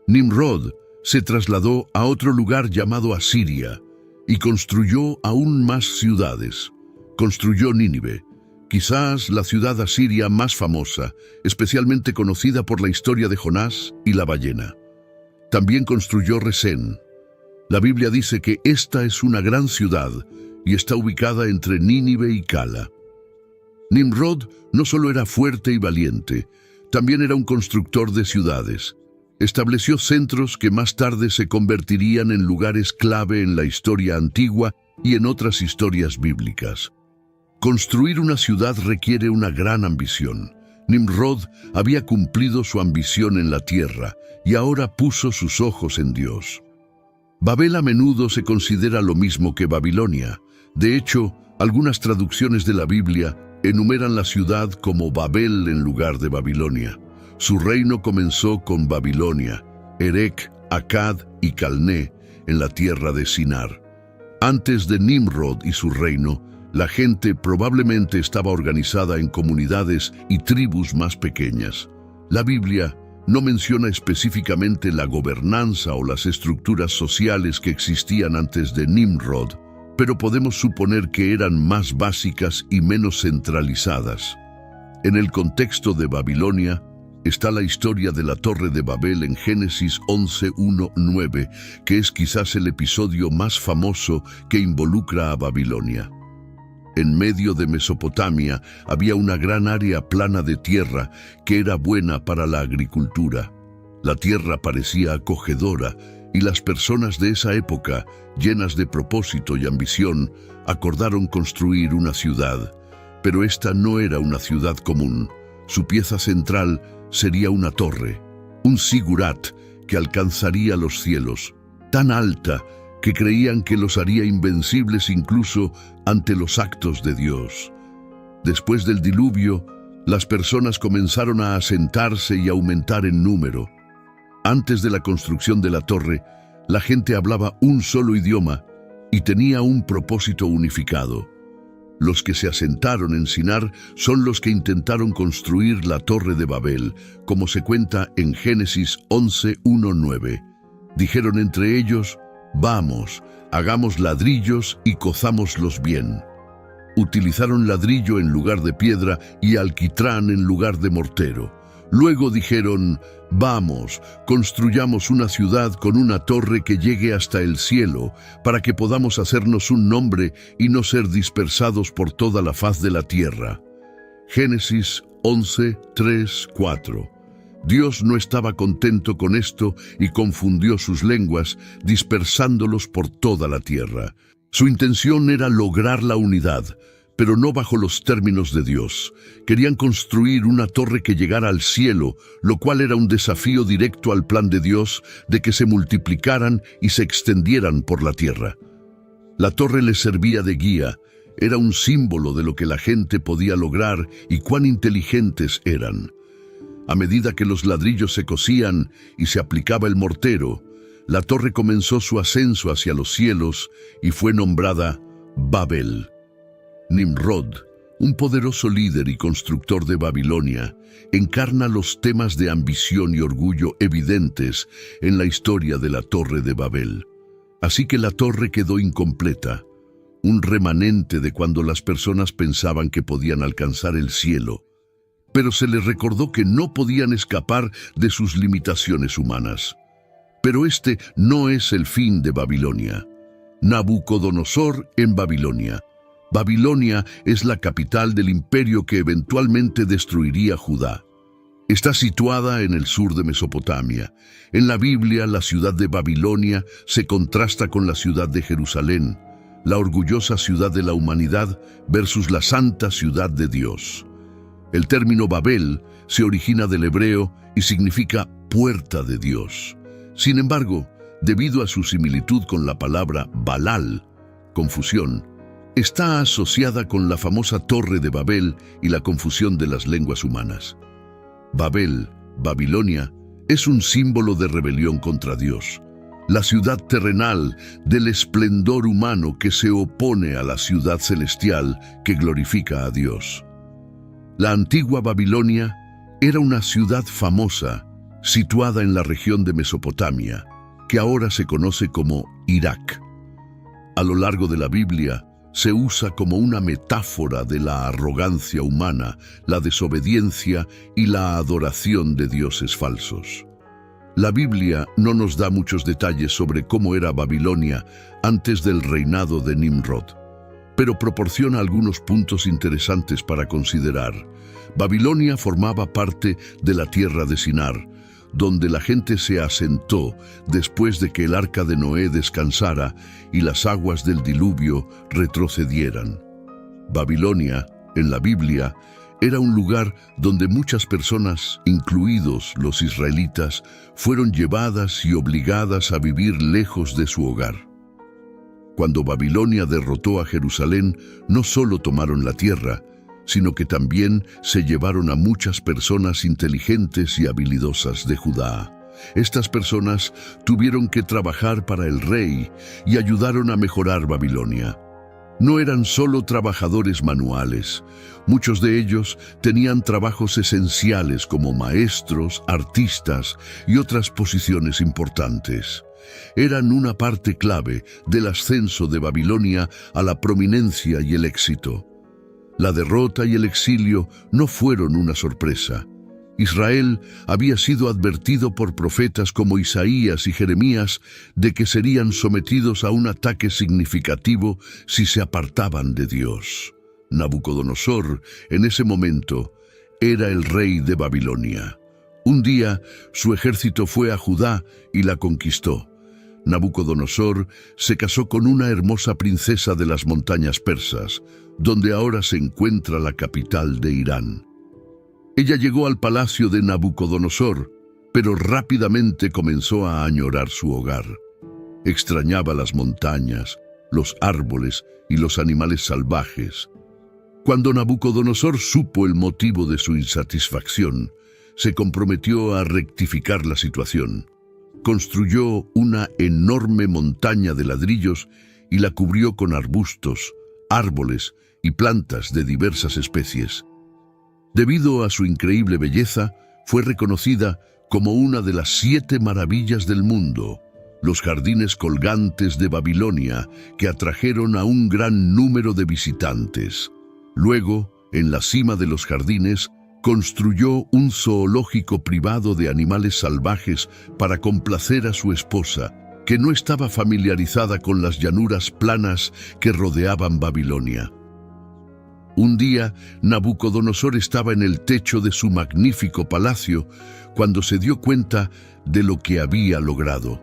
Nimrod se trasladó a otro lugar llamado Asiria y construyó aún más ciudades. Construyó Nínive, quizás la ciudad asiria más famosa, especialmente conocida por la historia de Jonás y la ballena. También construyó Resén. La Biblia dice que esta es una gran ciudad y está ubicada entre Nínive y Cala. Nimrod no solo era fuerte y valiente, también era un constructor de ciudades. Estableció centros que más tarde se convertirían en lugares clave en la historia antigua y en otras historias bíblicas. Construir una ciudad requiere una gran ambición. Nimrod había cumplido su ambición en la tierra y ahora puso sus ojos en Dios. Babel a menudo se considera lo mismo que Babilonia. De hecho, algunas traducciones de la Biblia enumeran la ciudad como Babel en lugar de Babilonia. Su reino comenzó con Babilonia, Erech, Akkad y Calné en la tierra de Sinar. Antes de Nimrod y su reino, la gente probablemente estaba organizada en comunidades y tribus más pequeñas. La Biblia no menciona específicamente la gobernanza o las estructuras sociales que existían antes de Nimrod, pero podemos suponer que eran más básicas y menos centralizadas. En el contexto de Babilonia está la historia de la Torre de Babel en Génesis 11:1-9, que es quizás el episodio más famoso que involucra a Babilonia. En medio de Mesopotamia había una gran área plana de tierra que era buena para la agricultura. La tierra parecía acogedora y las personas de esa época, llenas de propósito y ambición, acordaron construir una ciudad. Pero esta no era una ciudad común. Su pieza central sería una torre, un sigurat que alcanzaría los cielos, tan alta que creían que los haría invencibles incluso ante los actos de Dios. Después del diluvio, las personas comenzaron a asentarse y aumentar en número. Antes de la construcción de la torre, la gente hablaba un solo idioma y tenía un propósito unificado. Los que se asentaron en Sinar son los que intentaron construir la Torre de Babel, como se cuenta en Génesis 11:1-9. Dijeron entre ellos: «Vamos, hagamos ladrillos y cozámoslos bien». Utilizaron ladrillo en lugar de piedra y alquitrán en lugar de mortero. Luego dijeron: «Vamos, construyamos una ciudad con una torre que llegue hasta el cielo, para que podamos hacernos un nombre y no ser dispersados por toda la faz de la tierra». Génesis 11:3-4. Dios no estaba contento con esto y confundió sus lenguas, dispersándolos por toda la tierra. Su intención era lograr la unidad, pero no bajo los términos de Dios. Querían construir una torre que llegara al cielo, lo cual era un desafío directo al plan de Dios de que se multiplicaran y se extendieran por la tierra. La torre les servía de guía, era un símbolo de lo que la gente podía lograr y cuán inteligentes eran. A medida que los ladrillos se cosían y se aplicaba el mortero, la torre comenzó su ascenso hacia los cielos y fue nombrada Babel. Nimrod, un poderoso líder y constructor de Babilonia, encarna los temas de ambición y orgullo evidentes en la historia de la Torre de Babel. Así que la torre quedó incompleta, un remanente de cuando las personas pensaban que podían alcanzar el cielo, pero se les recordó que no podían escapar de sus limitaciones humanas. Pero este no es el fin de Babilonia. Nabucodonosor en Babilonia. Babilonia es la capital del imperio que eventualmente destruiría Judá. Está situada en el sur de Mesopotamia. En la Biblia, la ciudad de Babilonia se contrasta con la ciudad de Jerusalén, la orgullosa ciudad de la humanidad versus la santa ciudad de Dios. El término Babel se origina del hebreo y significa puerta de Dios. Sin embargo, debido a su similitud con la palabra Balal, confusión, está asociada con la famosa Torre de Babel y la confusión de las lenguas humanas. Babel, Babilonia, es un símbolo de rebelión contra Dios. La ciudad terrenal del esplendor humano que se opone a la ciudad celestial que glorifica a Dios. La antigua Babilonia era una ciudad famosa, situada en la región de Mesopotamia, que ahora se conoce como Irak. A lo largo de la Biblia, se usa como una metáfora de la arrogancia humana, la desobediencia y la adoración de dioses falsos. La Biblia no nos da muchos detalles sobre cómo era Babilonia antes del reinado de Nimrod, pero proporciona algunos puntos interesantes para considerar. Babilonia formaba parte de la tierra de Sinar, donde la gente se asentó después de que el arca de Noé descansara y las aguas del diluvio retrocedieran. Babilonia, en la Biblia, era un lugar donde muchas personas, incluidos los israelitas, fueron llevadas y obligadas a vivir lejos de su hogar. Cuando Babilonia derrotó a Jerusalén, no solo tomaron la tierra, sino que también se llevaron a muchas personas inteligentes y habilidosas de Judá. Estas personas tuvieron que trabajar para el rey y ayudaron a mejorar Babilonia. No eran solo trabajadores manuales, muchos de ellos tenían trabajos esenciales como maestros, artistas y otras posiciones importantes. Eran una parte clave del ascenso de Babilonia a la prominencia y el éxito. La derrota y el exilio no fueron una sorpresa. Israel había sido advertido por profetas como Isaías y Jeremías de que serían sometidos a un ataque significativo si se apartaban de Dios. Nabucodonosor, en ese momento, era el rey de Babilonia. Un día, su ejército fue a Judá y la conquistó. Nabucodonosor se casó con una hermosa princesa de las montañas persas, donde ahora se encuentra la capital de Irán. Ella llegó al palacio de Nabucodonosor, pero rápidamente comenzó a añorar su hogar. Extrañaba las montañas, los árboles y los animales salvajes. Cuando Nabucodonosor supo el motivo de su insatisfacción, se comprometió a rectificar la situación. Construyó una enorme montaña de ladrillos y la cubrió con arbustos, árboles y plantas de diversas especies. Debido a su increíble belleza, fue reconocida como una de las 7 maravillas del mundo, los jardines colgantes de Babilonia, que atrajeron a un gran número de visitantes. Luego, en la cima de los jardines, construyó un zoológico privado de animales salvajes para complacer a su esposa, que no estaba familiarizada con las llanuras planas que rodeaban Babilonia. Un día, Nabucodonosor estaba en el techo de su magnífico palacio cuando se dio cuenta de lo que había logrado.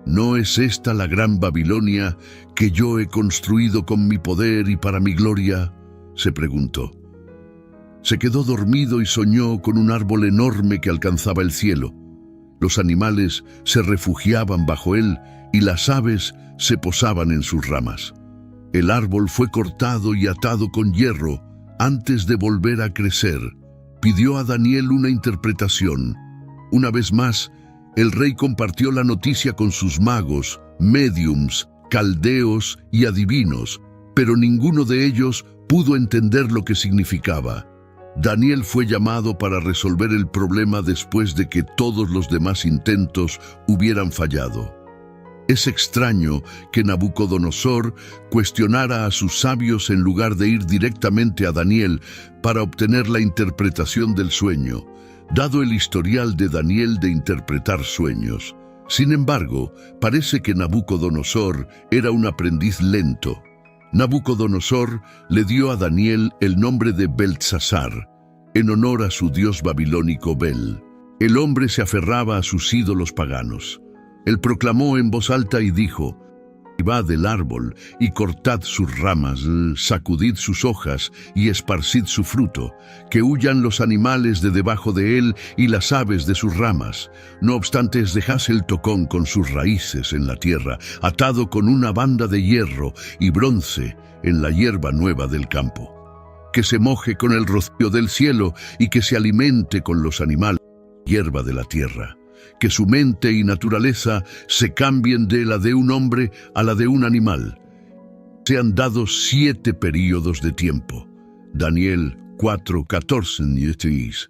¿No es esta la gran Babilonia que yo he construido con mi poder y para mi gloria?, se preguntó. Se quedó dormido y soñó con un árbol enorme que alcanzaba el cielo. Los animales se refugiaban bajo él y las aves se posaban en sus ramas. El árbol fue cortado y atado con hierro antes de volver a crecer. Pidió a Daniel una interpretación. Una vez más, el rey compartió la noticia con sus magos, médiums, caldeos y adivinos, pero ninguno de ellos pudo entender lo que significaba. Daniel fue llamado para resolver el problema después de que todos los demás intentos hubieran fallado. Es extraño que Nabucodonosor cuestionara a sus sabios en lugar de ir directamente a Daniel para obtener la interpretación del sueño, dado el historial de Daniel de interpretar sueños. Sin embargo, parece que Nabucodonosor era un aprendiz lento. Nabucodonosor le dio a Daniel el nombre de Beltsasar, en honor a su dios babilónico Bel. El hombre se aferraba a sus ídolos paganos. Él proclamó en voz alta y dijo: «Derribad del árbol y cortad sus ramas, sacudid sus hojas y esparcid su fruto, que huyan los animales de debajo de él y las aves de sus ramas. No obstante, dejad el tocón con sus raíces en la tierra, atado con una banda de hierro y bronce en la hierba nueva del campo. Que se moje con el rocío del cielo y que se alimente con los animales. hierba de la tierra, que su mente y naturaleza se cambien de la de un hombre a la de un animal. Sean dados 7 períodos de tiempo. Daniel 4:14.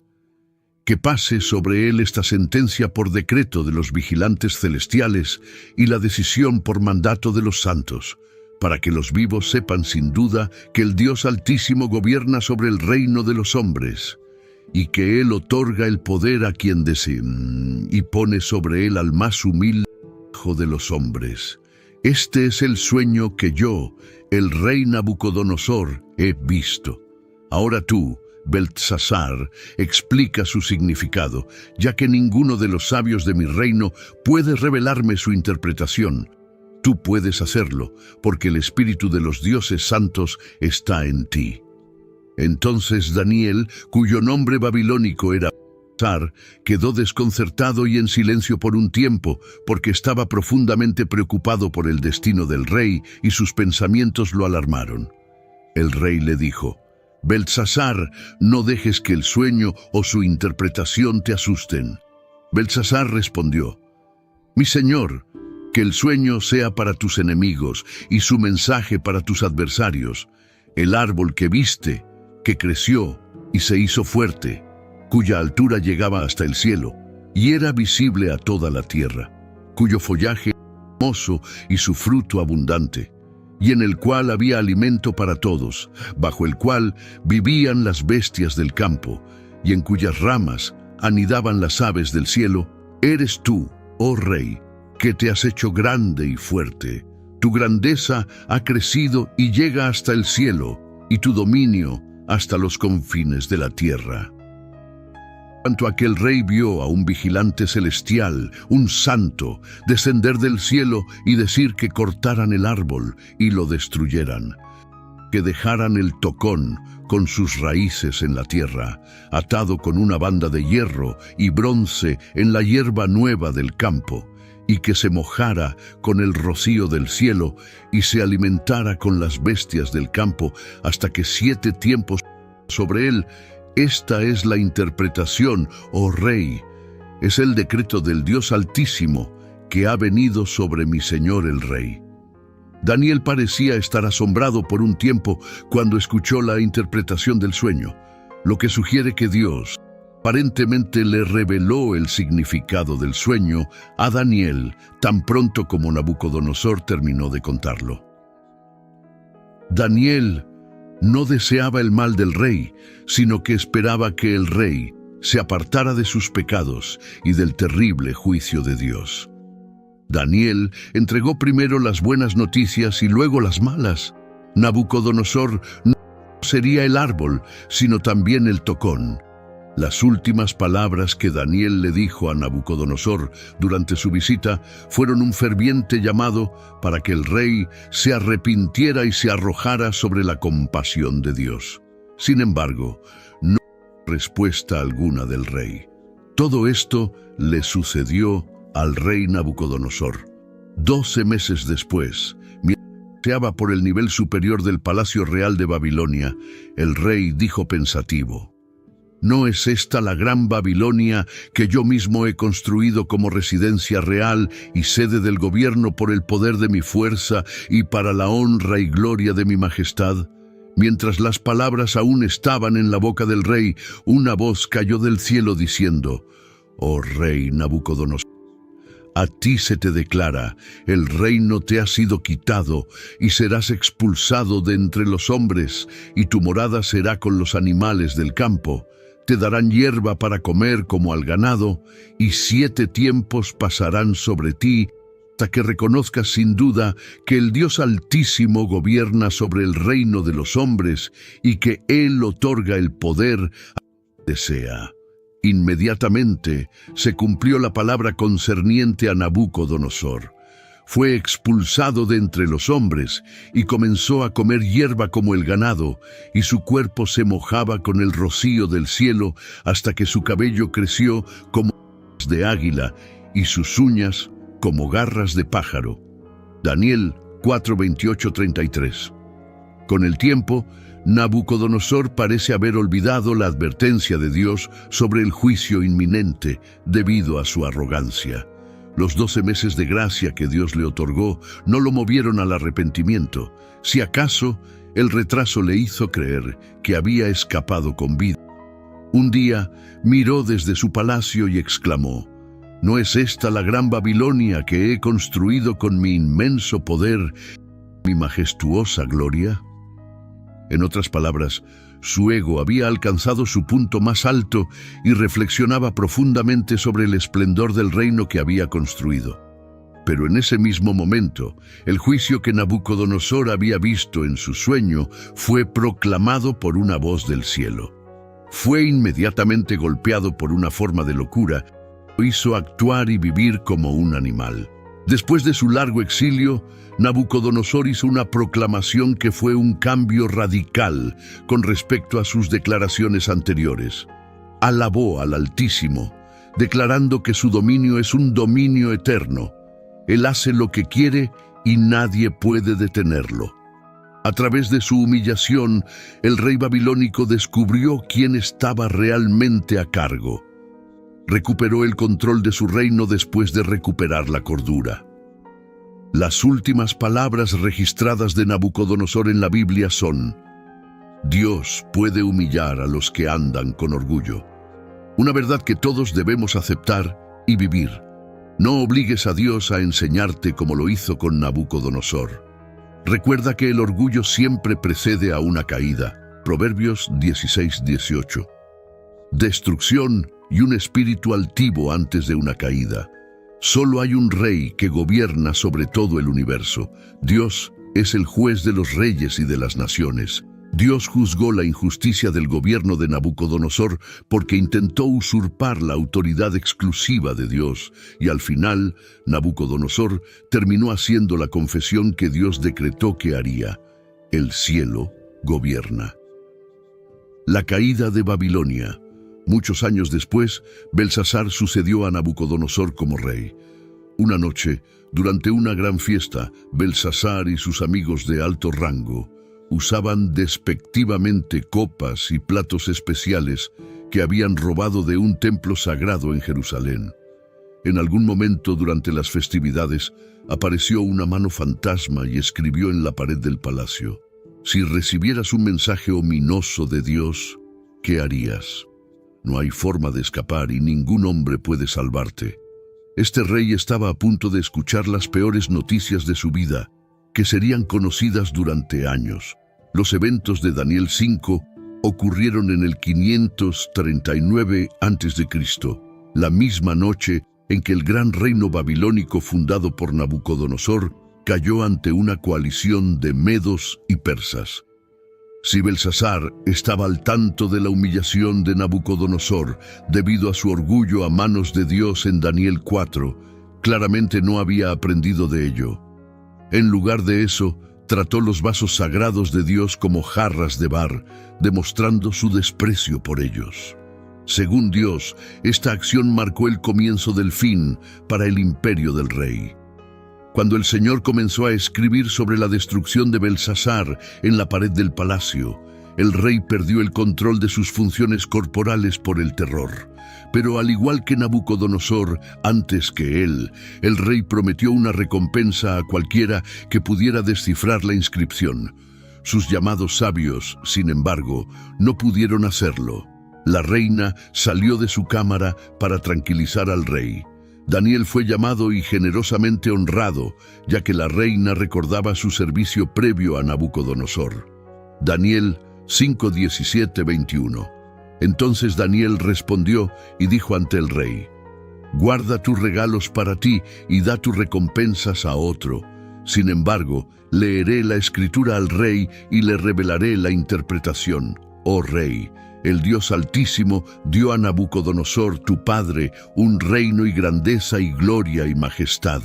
Que pase sobre él esta sentencia por decreto de los vigilantes celestiales y la decisión por mandato de los santos, para que los vivos sepan sin duda que el Dios Altísimo gobierna sobre el reino de los hombres, y que Él otorga el poder a quien desee, y pone sobre él al más humilde hijo de los hombres. Este es el sueño que yo, el rey Nabucodonosor, he visto. Ahora tú, Beltsasar, explica su significado, ya que ninguno de los sabios de mi reino puede revelarme su interpretación. Tú puedes hacerlo, porque el espíritu de los dioses santos está en ti. Entonces Daniel, cuyo nombre babilónico era Beltsasar, quedó desconcertado y en silencio por un tiempo, porque estaba profundamente preocupado por el destino del rey y sus pensamientos lo alarmaron. El rey le dijo: Beltsasar, no dejes que el sueño o su interpretación te asusten. Beltsasar respondió: Mi señor, que el sueño sea para tus enemigos y su mensaje para tus adversarios. El árbol que viste, que creció y se hizo fuerte, cuya altura llegaba hasta el cielo y era visible a toda la tierra, cuyo follaje era hermoso y su fruto abundante, y en el cual había alimento para todos, bajo el cual vivían las bestias del campo, y en cuyas ramas anidaban las aves del cielo, eres tú, oh rey, que te has hecho grande y fuerte. Tu grandeza ha crecido y llega hasta el cielo, y tu dominio hasta los confines de la tierra. Cuanto aquel rey vio a un vigilante celestial, un santo, descender del cielo y decir que cortaran el árbol y lo destruyeran, que dejaran el tocón con sus raíces en la tierra, atado con una banda de hierro y bronce en la hierba nueva del campo, y que se mojara con el rocío del cielo y se alimentara con las bestias del campo hasta que 7 tiempos sobre él. Esta es la interpretación, oh rey. Es el decreto del Dios Altísimo que ha venido sobre mi señor el rey. Daniel parecía estar asombrado por un tiempo cuando escuchó la interpretación del sueño, lo que sugiere que Dios aparentemente le reveló el significado del sueño a Daniel tan pronto como Nabucodonosor terminó de contarlo. Daniel no deseaba el mal del rey, sino que esperaba que el rey se apartara de sus pecados y del terrible juicio de Dios. Daniel entregó primero las buenas noticias y luego las malas. Nabucodonosor no sería el árbol, sino también el tocón. Las últimas palabras que Daniel le dijo a Nabucodonosor durante su visita fueron un ferviente llamado para que el rey se arrepintiera y se arrojara sobre la compasión de Dios. Sin embargo, no hubo respuesta alguna del rey. Todo esto le sucedió al rey Nabucodonosor. 12 meses después, mientras paseaba por el nivel superior del Palacio Real de Babilonia, el rey dijo pensativo: ¿No es esta la gran Babilonia que yo mismo he construido como residencia real y sede del gobierno por el poder de mi fuerza y para la honra y gloria de mi majestad? Mientras las palabras aún estaban en la boca del rey, una voz cayó del cielo diciendo: Oh rey Nabucodonosor, a ti se te declara, el reino te ha sido quitado y serás expulsado de entre los hombres, y tu morada será con los animales del campo. Te darán hierba para comer como al ganado, y 7 tiempos pasarán sobre ti, hasta que reconozcas sin duda que el Dios Altísimo gobierna sobre el reino de los hombres, y que Él otorga el poder a quien desea. Inmediatamente se cumplió la palabra concerniente a Nabucodonosor. Fue expulsado de entre los hombres y comenzó a comer hierba como el ganado, y su cuerpo se mojaba con el rocío del cielo hasta que su cabello creció como alas de águila y sus uñas como garras de pájaro. Daniel 4:28-33. Con el tiempo, Nabucodonosor parece haber olvidado la advertencia de Dios sobre el juicio inminente debido a su arrogancia. Los 12 meses de gracia que Dios le otorgó no lo movieron al arrepentimiento. Si acaso, el retraso le hizo creer que había escapado con vida. Un día miró desde su palacio y exclamó: ¿no es esta la gran Babilonia que he construido con mi inmenso poder, mi majestuosa gloria? En otras palabras, su ego había alcanzado su punto más alto y reflexionaba profundamente sobre el esplendor del reino que había construido. Pero en ese mismo momento, el juicio que Nabucodonosor había visto en su sueño fue proclamado por una voz del cielo. Fue inmediatamente golpeado por una forma de locura, lo hizo actuar y vivir como un animal. Después de su largo exilio, Nabucodonosor hizo una proclamación que fue un cambio radical con respecto a sus declaraciones anteriores. Alabó al Altísimo, declarando que su dominio es un dominio eterno. Él hace lo que quiere y nadie puede detenerlo. A través de su humillación, el rey babilónico descubrió quién estaba realmente a cargo. Recuperó el control de su reino después de recuperar la cordura. Las últimas palabras registradas de Nabucodonosor en la Biblia son: Dios puede humillar a los que andan con orgullo. Una verdad que todos debemos aceptar y vivir. No obligues a Dios a enseñarte como lo hizo con Nabucodonosor. Recuerda que el orgullo siempre precede a una caída. Proverbios 16:18. Destrucción y un espíritu altivo antes de una caída. Solo hay un rey que gobierna sobre todo el universo. Dios es el juez de los reyes y de las naciones. Dios juzgó la injusticia del gobierno de Nabucodonosor porque intentó usurpar la autoridad exclusiva de Dios, y al final, Nabucodonosor terminó haciendo la confesión que Dios decretó que haría: el cielo gobierna. La caída de Babilonia. Muchos años después, Belsasar sucedió a Nabucodonosor como rey. Una noche, durante una gran fiesta, Belsasar y sus amigos de alto rango usaban despectivamente copas y platos especiales que habían robado de un templo sagrado en Jerusalén. En algún momento durante las festividades, apareció una mano fantasma y escribió en la pared del palacio: si recibieras un mensaje ominoso de Dios, ¿qué harías? No hay forma de escapar y ningún hombre puede salvarte. Este rey estaba a punto de escuchar las peores noticias de su vida, que serían conocidas durante años. Los eventos de Daniel 5 ocurrieron en el 539 a.C., la misma noche en que el gran reino babilónico fundado por Nabucodonosor cayó ante una coalición de medos y persas. Si Belsasar estaba al tanto de la humillación de Nabucodonosor debido a su orgullo a manos de Dios en Daniel 4, claramente no había aprendido de ello. En lugar de eso, trató los vasos sagrados de Dios como jarras de bar, demostrando su desprecio por ellos. Según Dios, esta acción marcó el comienzo del fin para el imperio del rey. Cuando el Señor comenzó a escribir sobre la destrucción de Belsasar en la pared del palacio, el rey perdió el control de sus funciones corporales por el terror. Pero al igual que Nabucodonosor, antes que él, el rey prometió una recompensa a cualquiera que pudiera descifrar la inscripción. Sus llamados sabios, sin embargo, no pudieron hacerlo. La reina salió de su cámara para tranquilizar al rey. Daniel fue llamado y generosamente honrado, ya que la reina recordaba su servicio previo a Nabucodonosor. Daniel 5:17-21. Entonces Daniel respondió y dijo ante el rey: guarda tus regalos para ti y da tus recompensas a otro. Sin embargo, leeré la escritura al rey y le revelaré la interpretación. Oh rey, el Dios Altísimo dio a Nabucodonosor, tu padre, un reino y grandeza y gloria y majestad.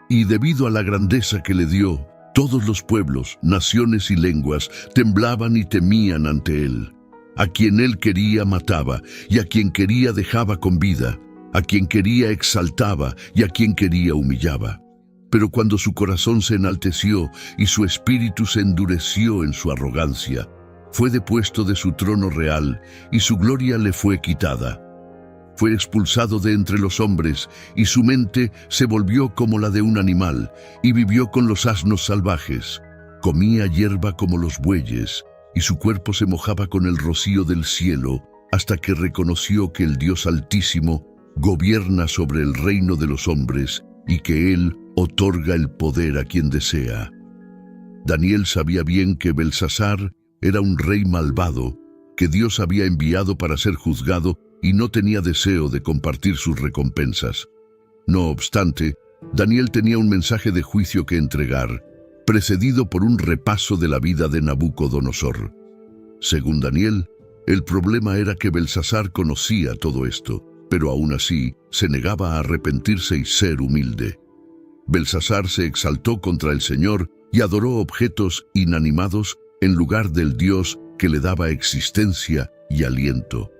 Y debido a la grandeza que le dio, todos los pueblos, naciones y lenguas temblaban y temían ante él. A quien él quería mataba, y a quien quería dejaba con vida. A quien quería exaltaba, y a quien quería humillaba. Pero cuando su corazón se enalteció y su espíritu se endureció en su arrogancia, fue depuesto de su trono real y su gloria le fue quitada. Fue expulsado de entre los hombres y su mente se volvió como la de un animal y vivió con los asnos salvajes. Comía hierba como los bueyes y su cuerpo se mojaba con el rocío del cielo hasta que reconoció que el Dios Altísimo gobierna sobre el reino de los hombres y que Él otorga el poder a quien desea. Daniel sabía bien que Belsasar era un rey malvado, que Dios había enviado para ser juzgado y no tenía deseo de compartir sus recompensas. No obstante, Daniel tenía un mensaje de juicio que entregar, precedido por un repaso de la vida de Nabucodonosor. Según Daniel, el problema era que Belsasar conocía todo esto, pero aún así se negaba a arrepentirse y ser humilde. Belsasar se exaltó contra el Señor y adoró objetos inanimados en lugar del Dios que le daba existencia y aliento.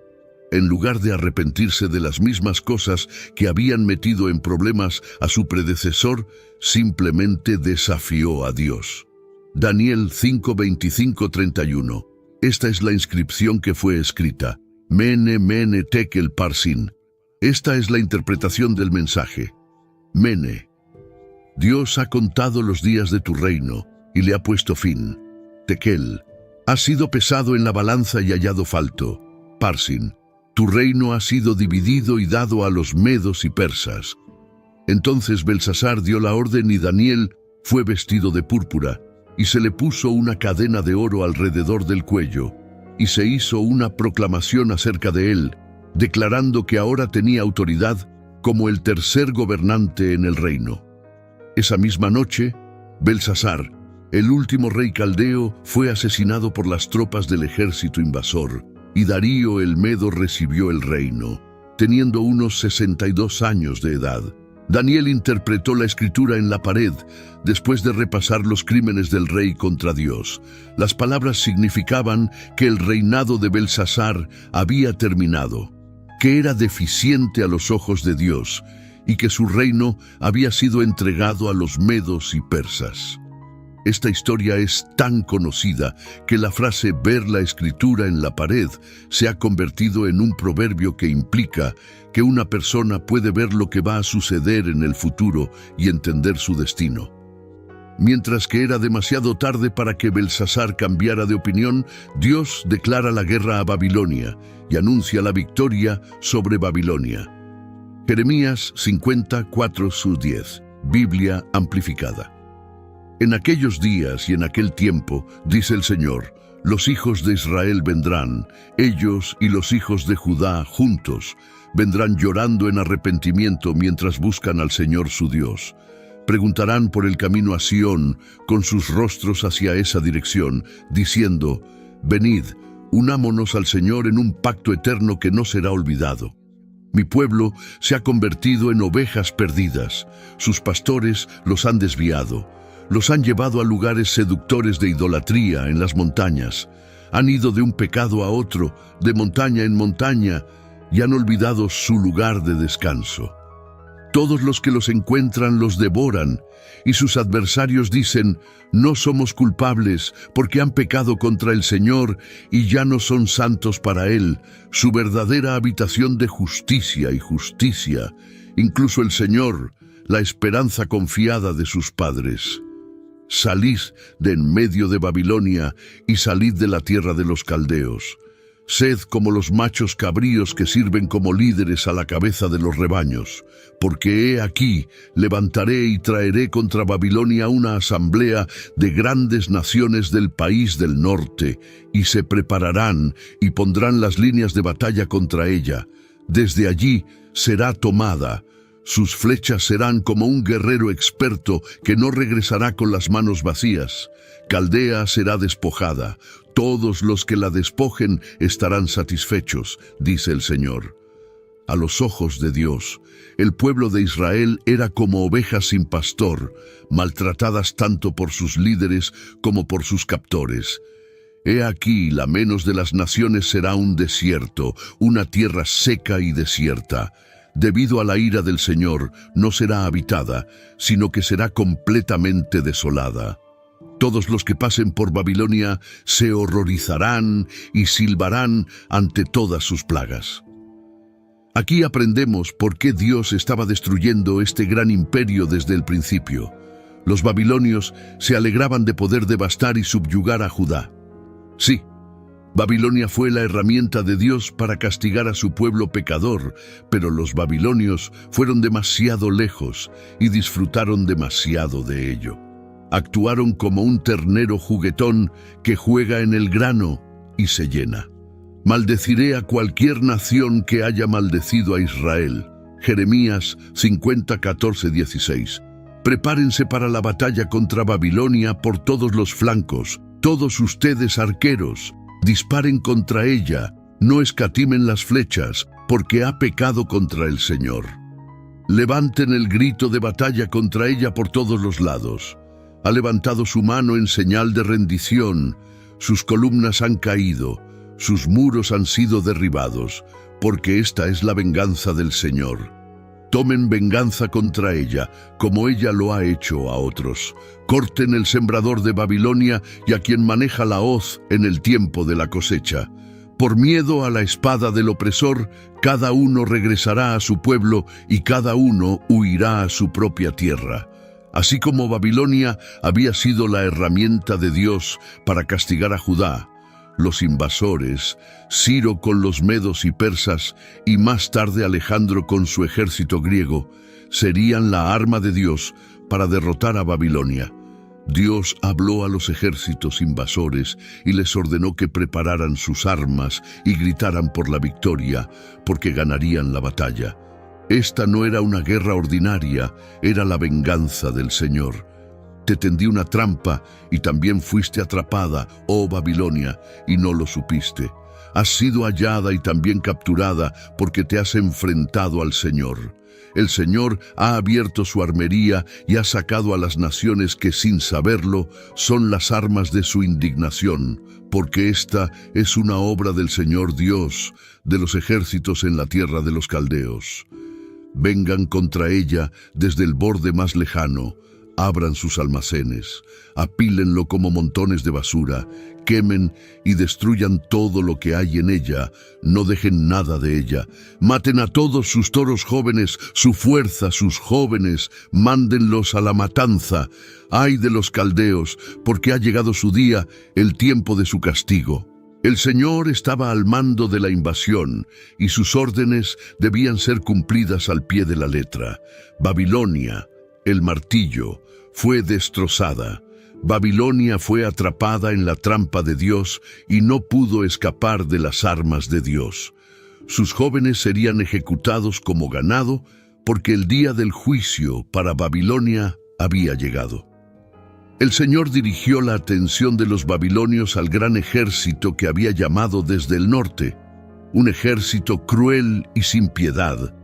En lugar de arrepentirse de las mismas cosas que habían metido en problemas a su predecesor, simplemente desafió a Dios. Daniel 5:25-31. Esta es la inscripción que fue escrita. Mene, mene, tekel, parsin. Esta es la interpretación del mensaje. Mene. Dios ha contado los días de tu reino y le ha puesto fin. Tekel. Has sido pesado en la balanza y hallado falto. Parsin. Tu reino ha sido dividido y dado a los medos y persas. Entonces Belsasar dio la orden y Daniel fue vestido de púrpura y se le puso una cadena de oro alrededor del cuello y se hizo una proclamación acerca de él, declarando que ahora tenía autoridad como el tercer gobernante en el reino. Esa misma noche, Belsasar, el último rey caldeo, fue asesinado por las tropas del ejército invasor, y Darío el Medo recibió el reino, teniendo unos 62 años de edad. Daniel interpretó la escritura en la pared, después de repasar los crímenes del rey contra Dios. Las palabras significaban que el reinado de Belsasar había terminado, que era deficiente a los ojos de Dios, y que su reino había sido entregado a los medos y persas. Esta historia es tan conocida que la frase ver la escritura en la pared se ha convertido en un proverbio que implica que una persona puede ver lo que va a suceder en el futuro y entender su destino. Mientras que era demasiado tarde para que Belsasar cambiara de opinión, Dios declara la guerra a Babilonia y anuncia la victoria sobre Babilonia. Jeremías 54:10, Biblia amplificada. En aquellos días y en aquel tiempo, dice el Señor, los hijos de Israel vendrán, ellos y los hijos de Judá juntos, vendrán llorando en arrepentimiento mientras buscan al Señor su Dios. Preguntarán por el camino a Sión, con sus rostros hacia esa dirección, diciendo, venid, unámonos al Señor en un pacto eterno que no será olvidado. Mi pueblo se ha convertido en ovejas perdidas, sus pastores los han desviado. Los han llevado a lugares seductores de idolatría en las montañas. Han ido de un pecado a otro, de montaña en montaña, y han olvidado su lugar de descanso. Todos los que los encuentran los devoran, y sus adversarios dicen, no somos culpables, porque han pecado contra el Señor, y ya no son santos para Él, su verdadera habitación de justicia y justicia, incluso el Señor, la esperanza confiada de sus padres. Salid de en medio de Babilonia y salid de la tierra de los caldeos. Sed como los machos cabríos que sirven como líderes a la cabeza de los rebaños, porque he aquí, levantaré y traeré contra Babilonia una asamblea de grandes naciones del país del norte, y se prepararán y pondrán las líneas de batalla contra ella. Desde allí será tomada. Sus flechas serán como un guerrero experto que no regresará con las manos vacías. Caldea será despojada. Todos los que la despojen estarán satisfechos, dice el Señor. A los ojos de Dios, el pueblo de Israel era como ovejas sin pastor, maltratadas tanto por sus líderes como por sus captores. He aquí, la menos de las naciones será un desierto, una tierra seca y desierta. Debido a la ira del Señor, no será habitada, sino que será completamente desolada. Todos los que pasen por Babilonia se horrorizarán y silbarán ante todas sus plagas. Aquí aprendemos por qué Dios estaba destruyendo este gran imperio desde el principio. Los babilonios se alegraban de poder devastar y subyugar a Judá. Sí, Babilonia fue la herramienta de Dios para castigar a su pueblo pecador, pero los babilonios fueron demasiado lejos y disfrutaron demasiado de ello. Actuaron como un ternero juguetón que juega en el grano y se llena. Maldeciré a cualquier nación que haya maldecido a Israel. Jeremías 50, 14, 16. Prepárense para la batalla contra Babilonia por todos los flancos. Todos ustedes arqueros, disparen contra ella, no escatimen las flechas, porque ha pecado contra el Señor. Levanten el grito de batalla contra ella por todos los lados. Ha levantado su mano en señal de rendición, sus columnas han caído, sus muros han sido derribados, porque esta es la venganza del Señor. Tomen venganza contra ella, como ella lo ha hecho a otros. Corten el sembrador de Babilonia y a quien maneja la hoz en el tiempo de la cosecha. Por miedo a la espada del opresor, cada uno regresará a su pueblo y cada uno huirá a su propia tierra. Así como Babilonia había sido la herramienta de Dios para castigar a Judá, los invasores, Ciro con los medos y persas y más tarde Alejandro con su ejército griego, serían la arma de Dios para derrotar a Babilonia. Dios habló a los ejércitos invasores y les ordenó que prepararan sus armas y gritaran por la victoria, porque ganarían la batalla. Esta no era una guerra ordinaria, era la venganza del Señor. Te tendí una trampa y también fuiste atrapada, oh Babilonia, y no lo supiste. Has sido hallada y también capturada porque te has enfrentado al Señor. El Señor ha abierto su armería y ha sacado a las naciones que sin saberlo son las armas de su indignación, porque esta es una obra del Señor Dios, de los ejércitos en la tierra de los caldeos. Vengan contra ella desde el borde más lejano, abran sus almacenes, apílenlo como montones de basura, quemen y destruyan todo lo que hay en ella, no dejen nada de ella. Maten a todos sus toros jóvenes, su fuerza, sus jóvenes, mándenlos a la matanza. Ay de los caldeos, porque ha llegado su día, el tiempo de su castigo. El Señor estaba al mando de la invasión, y sus órdenes debían ser cumplidas al pie de la letra. Babilonia, el martillo, fue destrozada. Babilonia fue atrapada en la trampa de Dios y no pudo escapar de las armas de Dios. Sus jóvenes serían ejecutados como ganado porque el día del juicio para Babilonia había llegado. El Señor dirigió la atención de los babilonios al gran ejército que había llamado desde el norte, un ejército cruel y sin piedad,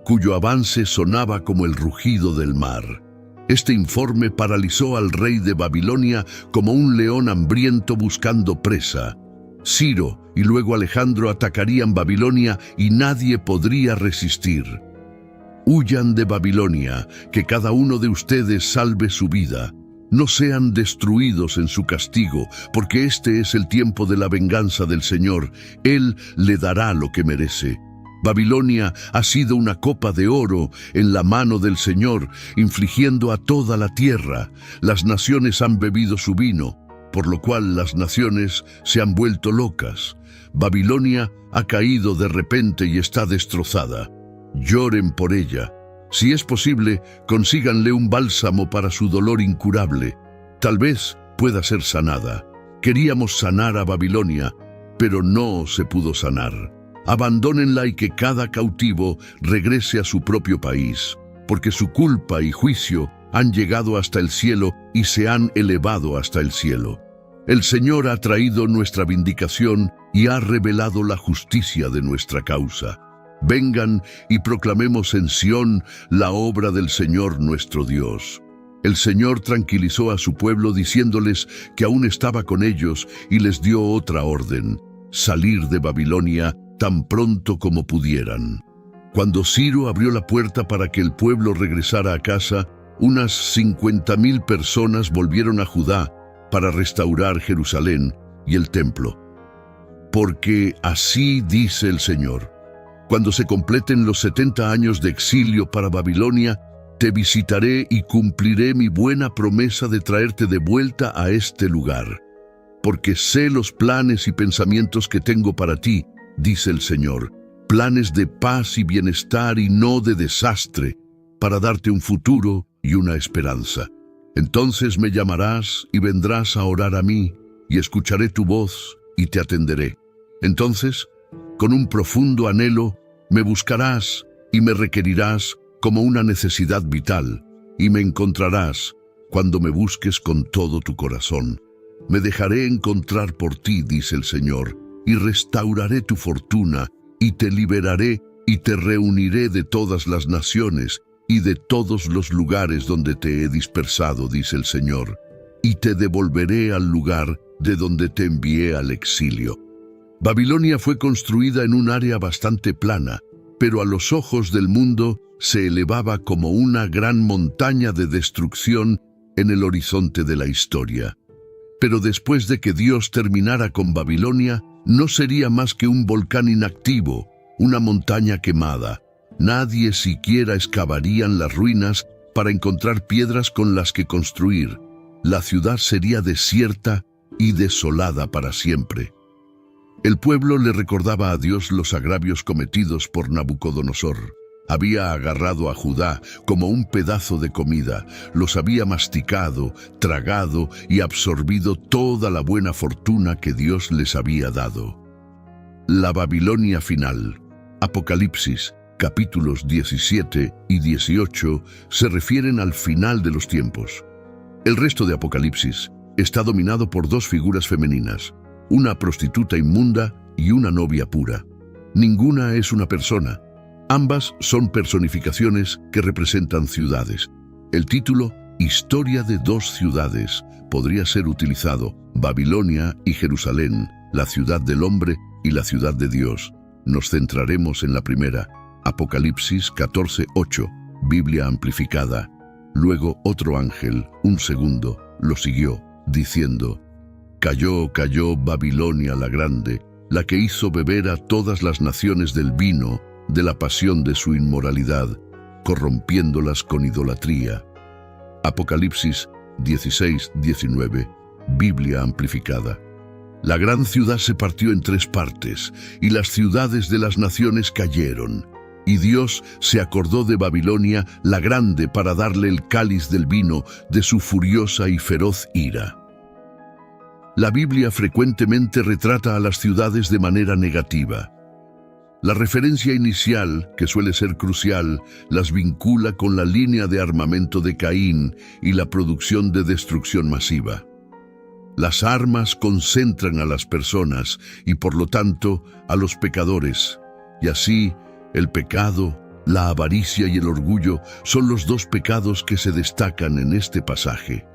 cuyo avance sonaba como el rugido del mar. Este informe paralizó al rey de Babilonia como un león hambriento buscando presa. Ciro y luego Alejandro atacarían Babilonia y nadie podría resistir. Huyan de Babilonia, que cada uno de ustedes salve su vida. No sean destruidos en su castigo, porque este es el tiempo de la venganza del Señor. Él le dará lo que merece. Babilonia ha sido una copa de oro en la mano del Señor, infligiendo a toda la tierra. Las naciones han bebido su vino, por lo cual las naciones se han vuelto locas. Babilonia ha caído de repente y está destrozada. Lloren por ella. Si es posible, consíganle un bálsamo para su dolor incurable. Tal vez pueda ser sanada. Queríamos sanar a Babilonia, pero no se pudo sanar. Abandónenla y que cada cautivo regrese a su propio país, porque su culpa y juicio han llegado hasta el cielo y se han elevado hasta el cielo. El Señor ha traído nuestra vindicación y ha revelado la justicia de nuestra causa. Vengan y proclamemos en Sión la obra del Señor nuestro Dios. El Señor tranquilizó a su pueblo diciéndoles que aún estaba con ellos y les dio otra orden: salir de Babilonia tan pronto como pudieran. Cuando Ciro abrió la puerta para que el pueblo regresara a casa, unas 50,000 personas volvieron a Judá, para restaurar Jerusalén y el templo. Porque así dice el Señor: cuando se completen los 70 años de exilio para Babilonia, te visitaré y cumpliré mi buena promesa de traerte de vuelta a este lugar. Porque sé los planes y pensamientos que tengo para ti, dice el Señor, planes de paz y bienestar y no de desastre, para darte un futuro y una esperanza. Entonces me llamarás y vendrás a orar a mí, y escucharé tu voz y te atenderé. Entonces, con un profundo anhelo, me buscarás y me requerirás como una necesidad vital, y me encontrarás cuando me busques con todo tu corazón. Me dejaré encontrar por ti, dice el Señor, y restauraré tu fortuna, y te liberaré, y te reuniré de todas las naciones, y de todos los lugares donde te he dispersado, dice el Señor, y te devolveré al lugar de donde te envié al exilio. Babilonia fue construida en un área bastante plana, pero a los ojos del mundo se elevaba como una gran montaña de destrucción en el horizonte de la historia. Pero después de que Dios terminara con Babilonia, no sería más que un volcán inactivo, una montaña quemada. Nadie siquiera excavaría las ruinas para encontrar piedras con las que construir. La ciudad sería desierta y desolada para siempre. El pueblo le recordaba a Dios los agravios cometidos por Nabucodonosor. Había agarrado a Judá como un pedazo de comida, los había masticado, tragado y absorbido toda la buena fortuna que Dios les había dado. La Babilonia final, Apocalipsis, capítulos 17 y 18, se refieren al final de los tiempos. El resto de Apocalipsis está dominado por dos figuras femeninas, una prostituta inmunda y una novia pura. Ninguna es una persona. Ambas son personificaciones que representan ciudades. El título, Historia de dos ciudades, podría ser utilizado: Babilonia y Jerusalén, la ciudad del hombre y la ciudad de Dios. Nos centraremos en la primera, Apocalipsis 14:8, Biblia amplificada. Luego otro ángel, un segundo, lo siguió, diciendo: Cayó, cayó Babilonia la grande, la que hizo beber a todas las naciones del vino de la pasión de su inmoralidad, corrompiéndolas con idolatría. Apocalipsis 16:19, Biblia amplificada. La gran ciudad se partió en tres partes, y las ciudades de las naciones cayeron. Y Dios se acordó de Babilonia la grande para darle el cáliz del vino de su furiosa y feroz ira. La Biblia frecuentemente retrata a las ciudades de manera negativa. La referencia inicial, que suele ser crucial, las vincula con la línea de armamento de Caín y la producción de destrucción masiva. Las armas concentran a las personas y, por lo tanto, a los pecadores, y así, el pecado, la avaricia y el orgullo son los dos pecados que se destacan en este pasaje.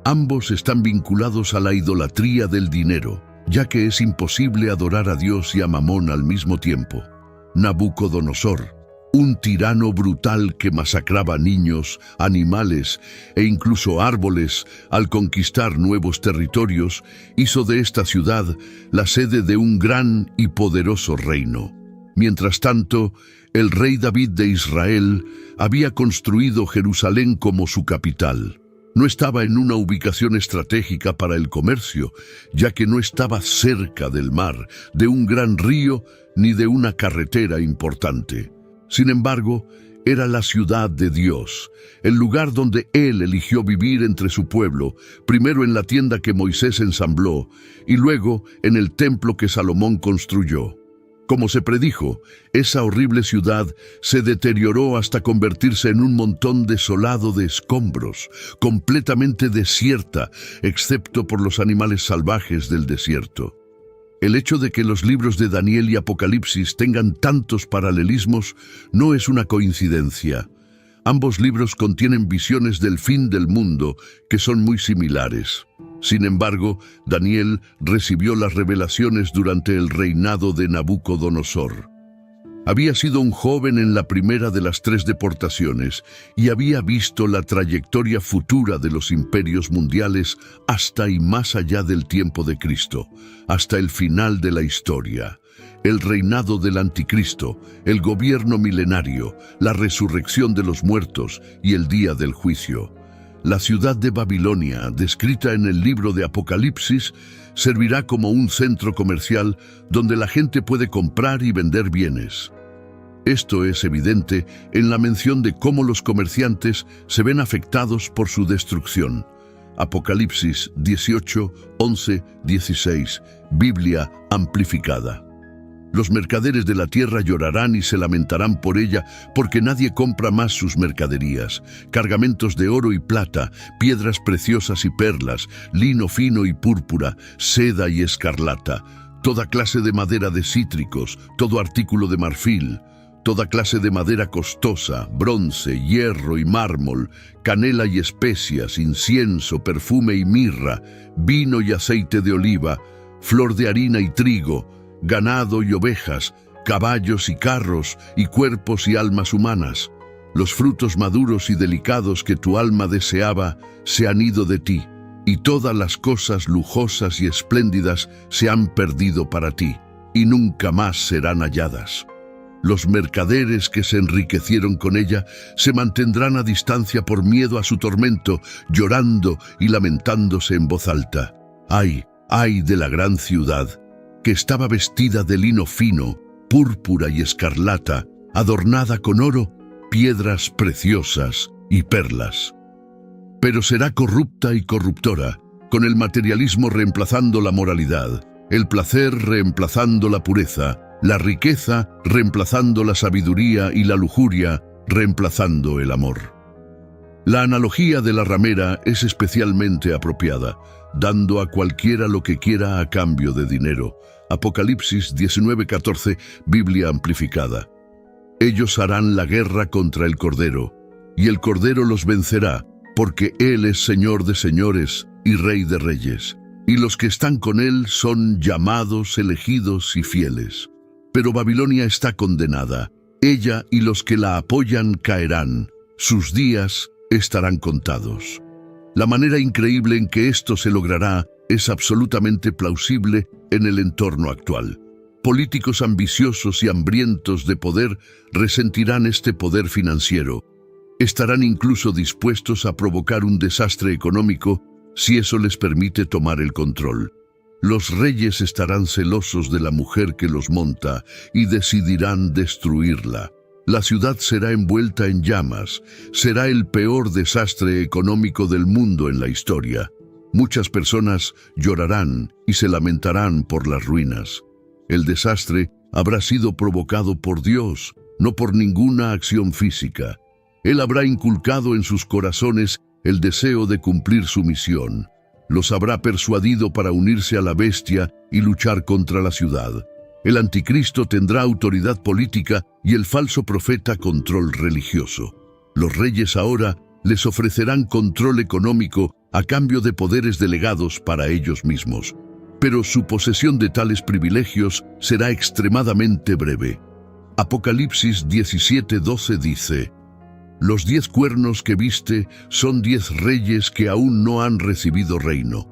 Ambos están vinculados a la idolatría del dinero, ya que es imposible adorar a Dios y a Mamón al mismo tiempo. Nabucodonosor, un tirano brutal que masacraba niños, animales e incluso árboles al conquistar nuevos territorios, hizo de esta ciudad la sede de un gran y poderoso reino. Mientras tanto, el rey David de Israel había construido Jerusalén como su capital. No estaba en una ubicación estratégica para el comercio, ya que no estaba cerca del mar, de un gran río, ni de una carretera importante. Sin embargo, era la ciudad de Dios, el lugar donde Él eligió vivir entre su pueblo, primero en la tienda que Moisés ensambló, y luego en el templo que Salomón construyó. Como se predijo, esa horrible ciudad se deterioró hasta convertirse en un montón desolado de escombros, completamente desierta, excepto por los animales salvajes del desierto. El hecho de que los libros de Daniel y Apocalipsis tengan tantos paralelismos no es una coincidencia. Ambos libros contienen visiones del fin del mundo que son muy similares. Sin embargo, Daniel recibió las revelaciones durante el reinado de Nabucodonosor. Había sido un joven en la primera de las 3 deportaciones y había visto la trayectoria futura de los imperios mundiales hasta y más allá del tiempo de Cristo, hasta el final de la historia. El reinado del anticristo, el gobierno milenario, la resurrección de los muertos y el día del juicio. La ciudad de Babilonia, descrita en el libro de Apocalipsis, servirá como un centro comercial donde la gente puede comprar y vender bienes. Esto es evidente en la mención de cómo los comerciantes se ven afectados por su destrucción. Apocalipsis 18, 11, 16, Biblia amplificada. Los mercaderes de la tierra llorarán y se lamentarán por ella, porque nadie compra más sus mercaderías. Cargamentos de oro y plata, piedras preciosas y perlas, lino fino y púrpura, seda y escarlata, toda clase de madera de cítricos, todo artículo de marfil, toda clase de madera costosa, bronce, hierro y mármol, canela y especias, incienso, perfume y mirra, vino y aceite de oliva, flor de harina y trigo, ganado y ovejas, caballos y carros, y cuerpos y almas humanas. Los frutos maduros y delicados que tu alma deseaba se han ido de ti, y todas las cosas lujosas y espléndidas se han perdido para ti, y nunca más serán halladas. Los mercaderes que se enriquecieron con ella se mantendrán a distancia por miedo a su tormento, llorando y lamentándose en voz alta. ¡Ay, ay de la gran ciudad, que estaba vestida de lino fino, púrpura y escarlata, adornada con oro, piedras preciosas y perlas! Pero será corrupta y corruptora, con el materialismo reemplazando la moralidad, el placer reemplazando la pureza, la riqueza reemplazando la sabiduría y la lujuria reemplazando el amor. La analogía de la ramera es especialmente apropiada, dando a cualquiera lo que quiera a cambio de dinero. Apocalipsis 19:14, Biblia amplificada. Ellos harán la guerra contra el Cordero, y el Cordero los vencerá, porque Él es Señor de señores y Rey de reyes, y los que están con Él son llamados, elegidos y fieles. Pero Babilonia está condenada. Ella y los que la apoyan caerán. Sus días estarán contados. La manera increíble en que esto se logrará es absolutamente plausible en el entorno actual. Políticos ambiciosos y hambrientos de poder resentirán este poder financiero. Estarán incluso dispuestos a provocar un desastre económico si eso les permite tomar el control. Los reyes estarán celosos de la mujer que los monta y decidirán destruirla. La ciudad será envuelta en llamas. Será el peor desastre económico del mundo en la historia. Muchas personas llorarán y se lamentarán por las ruinas. El desastre habrá sido provocado por Dios, no por ninguna acción física. Él habrá inculcado en sus corazones el deseo de cumplir su misión. Los habrá persuadido para unirse a la bestia y luchar contra la ciudad. El anticristo tendrá autoridad política y el falso profeta control religioso. Los reyes ahora les ofrecerán control económico a cambio de poderes delegados para ellos mismos. Pero su posesión de tales privilegios será extremadamente breve. Apocalipsis 17:12 dice: Los 10 cuernos que viste son 10 reyes que aún no han recibido reino,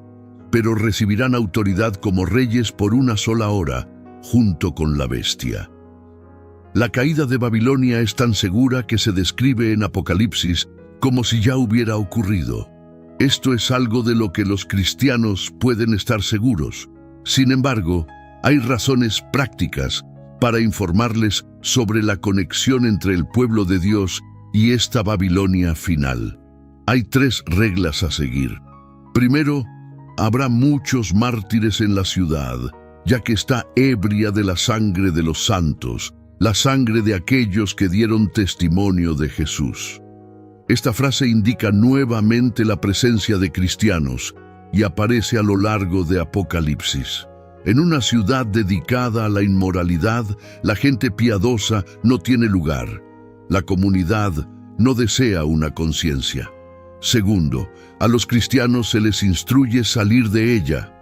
pero recibirán autoridad como reyes por una sola hora, junto con la bestia. La caída de Babilonia es tan segura que se describe en Apocalipsis como si ya hubiera ocurrido. Esto es algo de lo que los cristianos pueden estar seguros. Sin embargo, hay razones prácticas para informarles sobre la conexión entre el pueblo de Dios y esta Babilonia final. Hay 3 reglas a seguir. Primero, habrá muchos mártires en la ciudad, ya que está ebria de la sangre de los santos, la sangre de aquellos que dieron testimonio de Jesús. Esta frase indica nuevamente la presencia de cristianos y aparece a lo largo de Apocalipsis. En una ciudad dedicada a la inmoralidad, la gente piadosa no tiene lugar. La comunidad no desea una conciencia. Segundo, a los cristianos se les instruye salir de ella.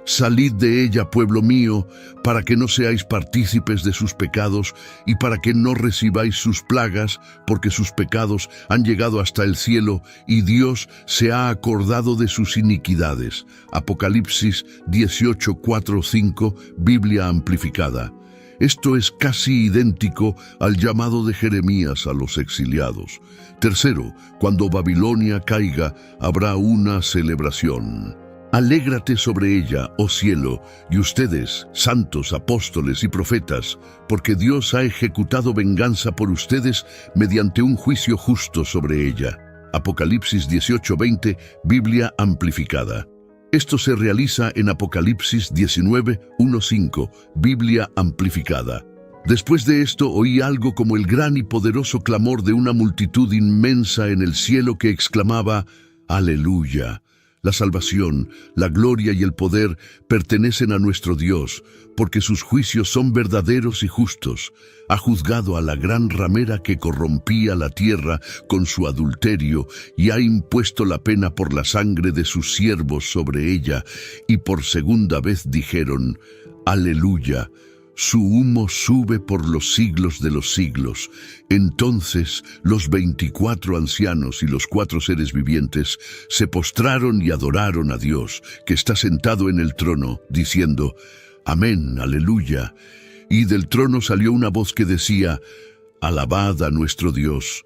Salid de ella, pueblo mío, para que no seáis partícipes de sus pecados y para que no recibáis sus plagas, porque sus pecados han llegado hasta el cielo y Dios se ha acordado de sus iniquidades. Apocalipsis 18, 4, 5, Biblia amplificada. Esto es casi idéntico al llamado de Jeremías a los exiliados. Tercero, cuando Babilonia caiga, habrá una celebración. Alégrate sobre ella, oh cielo, y ustedes, santos, apóstoles y profetas, porque Dios ha ejecutado venganza por ustedes mediante un juicio justo sobre ella. Apocalipsis 18:20, Biblia amplificada. Esto se realiza en Apocalipsis 19:1-5, Biblia amplificada. Después de esto oí algo como el gran y poderoso clamor de una multitud inmensa en el cielo que exclamaba: ¡Aleluya! La salvación, la gloria y el poder pertenecen a nuestro Dios, porque sus juicios son verdaderos y justos. Ha juzgado a la gran ramera que corrompía la tierra con su adulterio y ha impuesto la pena por la sangre de sus siervos sobre ella. Y por segunda vez dijeron: ¡Aleluya! Su humo sube por los siglos de los siglos. Entonces los 24 ancianos y los 4 seres vivientes se postraron y adoraron a Dios, que está sentado en el trono, diciendo: Amén, aleluya. Y del trono salió una voz que decía: Alabad a nuestro Dios,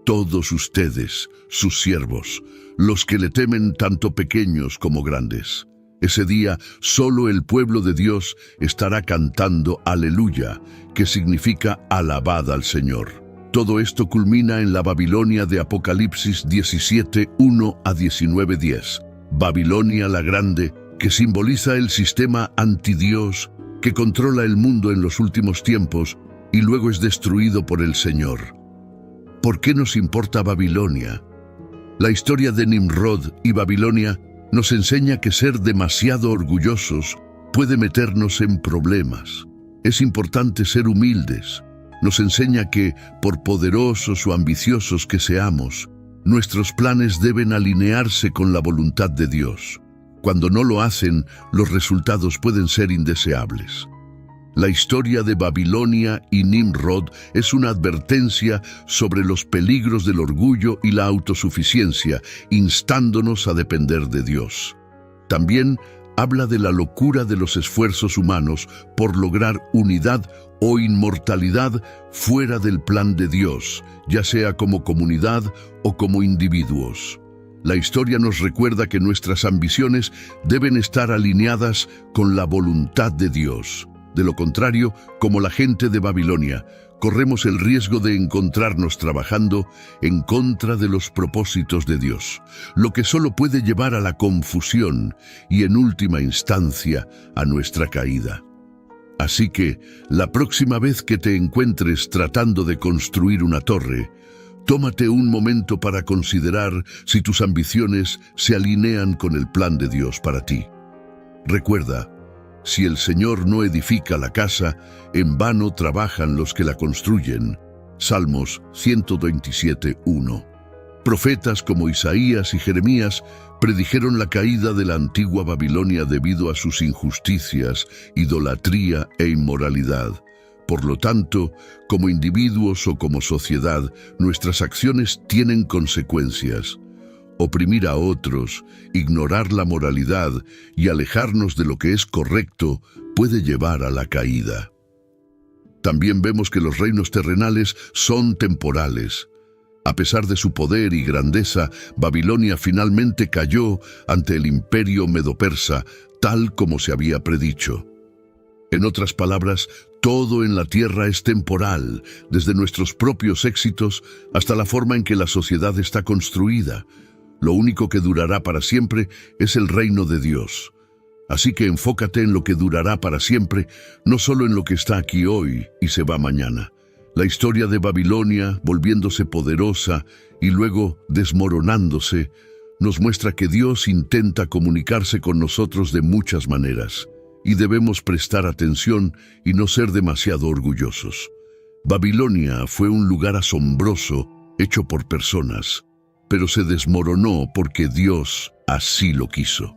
todos ustedes, sus siervos, los que le temen, tanto pequeños como grandes. Ese día solo el pueblo de Dios estará cantando aleluya, que significa alabad al Señor. Todo esto culmina en la Babilonia de Apocalipsis 17, 1-19:10. Babilonia la Grande, que simboliza el sistema antidios que controla el mundo en los últimos tiempos y luego es destruido por el Señor. ¿Por qué nos importa Babilonia? La historia de Nimrod y Babilonia nos enseña que ser demasiado orgullosos puede meternos en problemas. Es importante ser humildes. Nos enseña que, por poderosos o ambiciosos que seamos, nuestros planes deben alinearse con la voluntad de Dios. Cuando no lo hacen, los resultados pueden ser indeseables. La historia de Babilonia y Nimrod es una advertencia sobre los peligros del orgullo y la autosuficiencia, instándonos a depender de Dios. También habla de la locura de los esfuerzos humanos por lograr unidad o inmortalidad fuera del plan de Dios, ya sea como comunidad o como individuos. La historia nos recuerda que nuestras ambiciones deben estar alineadas con la voluntad de Dios. De lo contrario, como la gente de Babilonia, corremos el riesgo de encontrarnos trabajando en contra de los propósitos de Dios, lo que solo puede llevar a la confusión y, en última instancia, a nuestra caída. Así que, la próxima vez que te encuentres tratando de construir una torre, tómate un momento para considerar si tus ambiciones se alinean con el plan de Dios para ti. Recuerda: si el Señor no edifica la casa, en vano trabajan los que la construyen. Salmos 127:1. Profetas como Isaías y Jeremías predijeron la caída de la antigua Babilonia debido a sus injusticias, idolatría e inmoralidad. Por lo tanto, como individuos o como sociedad, nuestras acciones tienen consecuencias. Oprimir a otros, ignorar la moralidad y alejarnos de lo que es correcto puede llevar a la caída. También vemos que los reinos terrenales son temporales. A pesar de su poder y grandeza, Babilonia finalmente cayó ante el imperio medo-persa, tal como se había predicho. En otras palabras, todo en la tierra es temporal, desde nuestros propios éxitos hasta la forma en que la sociedad está construida. Lo único que durará para siempre es el reino de Dios. Así que enfócate en lo que durará para siempre, no solo en lo que está aquí hoy y se va mañana. La historia de Babilonia, volviéndose poderosa y luego desmoronándose, nos muestra que Dios intenta comunicarse con nosotros de muchas maneras, y debemos prestar atención y no ser demasiado orgullosos. Babilonia fue un lugar asombroso, hecho por personas, pero se desmoronó porque Dios así lo quiso.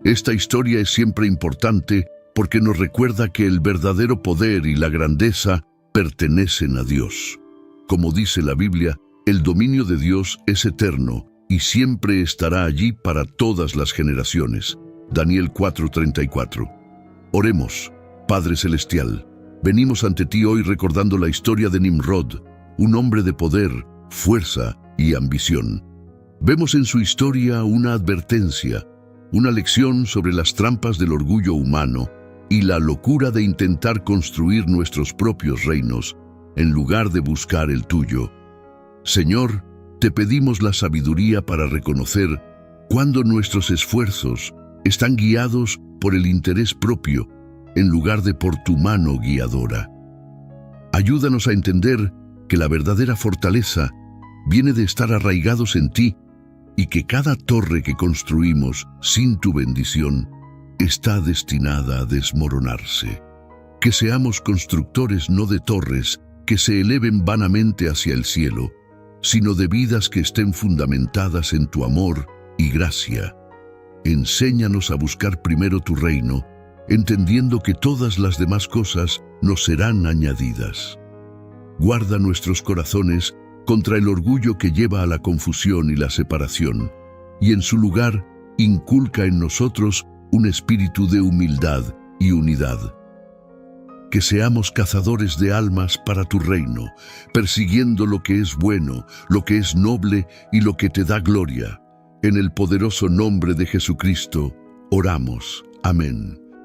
Esta historia es siempre importante porque nos recuerda que el verdadero poder y la grandeza pertenecen a Dios. Como dice la Biblia, el dominio de Dios es eterno y siempre estará allí para todas las generaciones. Daniel 4:34. Oremos. Padre Celestial, venimos ante ti hoy recordando la historia de Nimrod, un hombre de poder, fuerza y ambición. Vemos en su historia una advertencia, una lección sobre las trampas del orgullo humano y la locura de intentar construir nuestros propios reinos en lugar de buscar el tuyo. Señor, te pedimos la sabiduría para reconocer cuando nuestros esfuerzos están guiados por el interés propio en lugar de por tu mano guiadora. Ayúdanos a entender que la verdadera fortaleza viene de estar arraigados en ti y que cada torre que construimos sin tu bendición está destinada a desmoronarse. Que seamos constructores no de torres que se eleven vanamente hacia el cielo, sino de vidas que estén fundamentadas en tu amor y gracia. Enséñanos a buscar primero tu reino, entendiendo que todas las demás cosas nos serán añadidas. Guarda nuestros corazones contra el orgullo que lleva a la confusión y la separación, y en su lugar inculca en nosotros un espíritu de humildad y unidad. Que seamos cazadores de almas para tu reino, persiguiendo lo que es bueno, lo que es noble y lo que te da gloria. En el poderoso nombre de Jesucristo, oramos. Amén.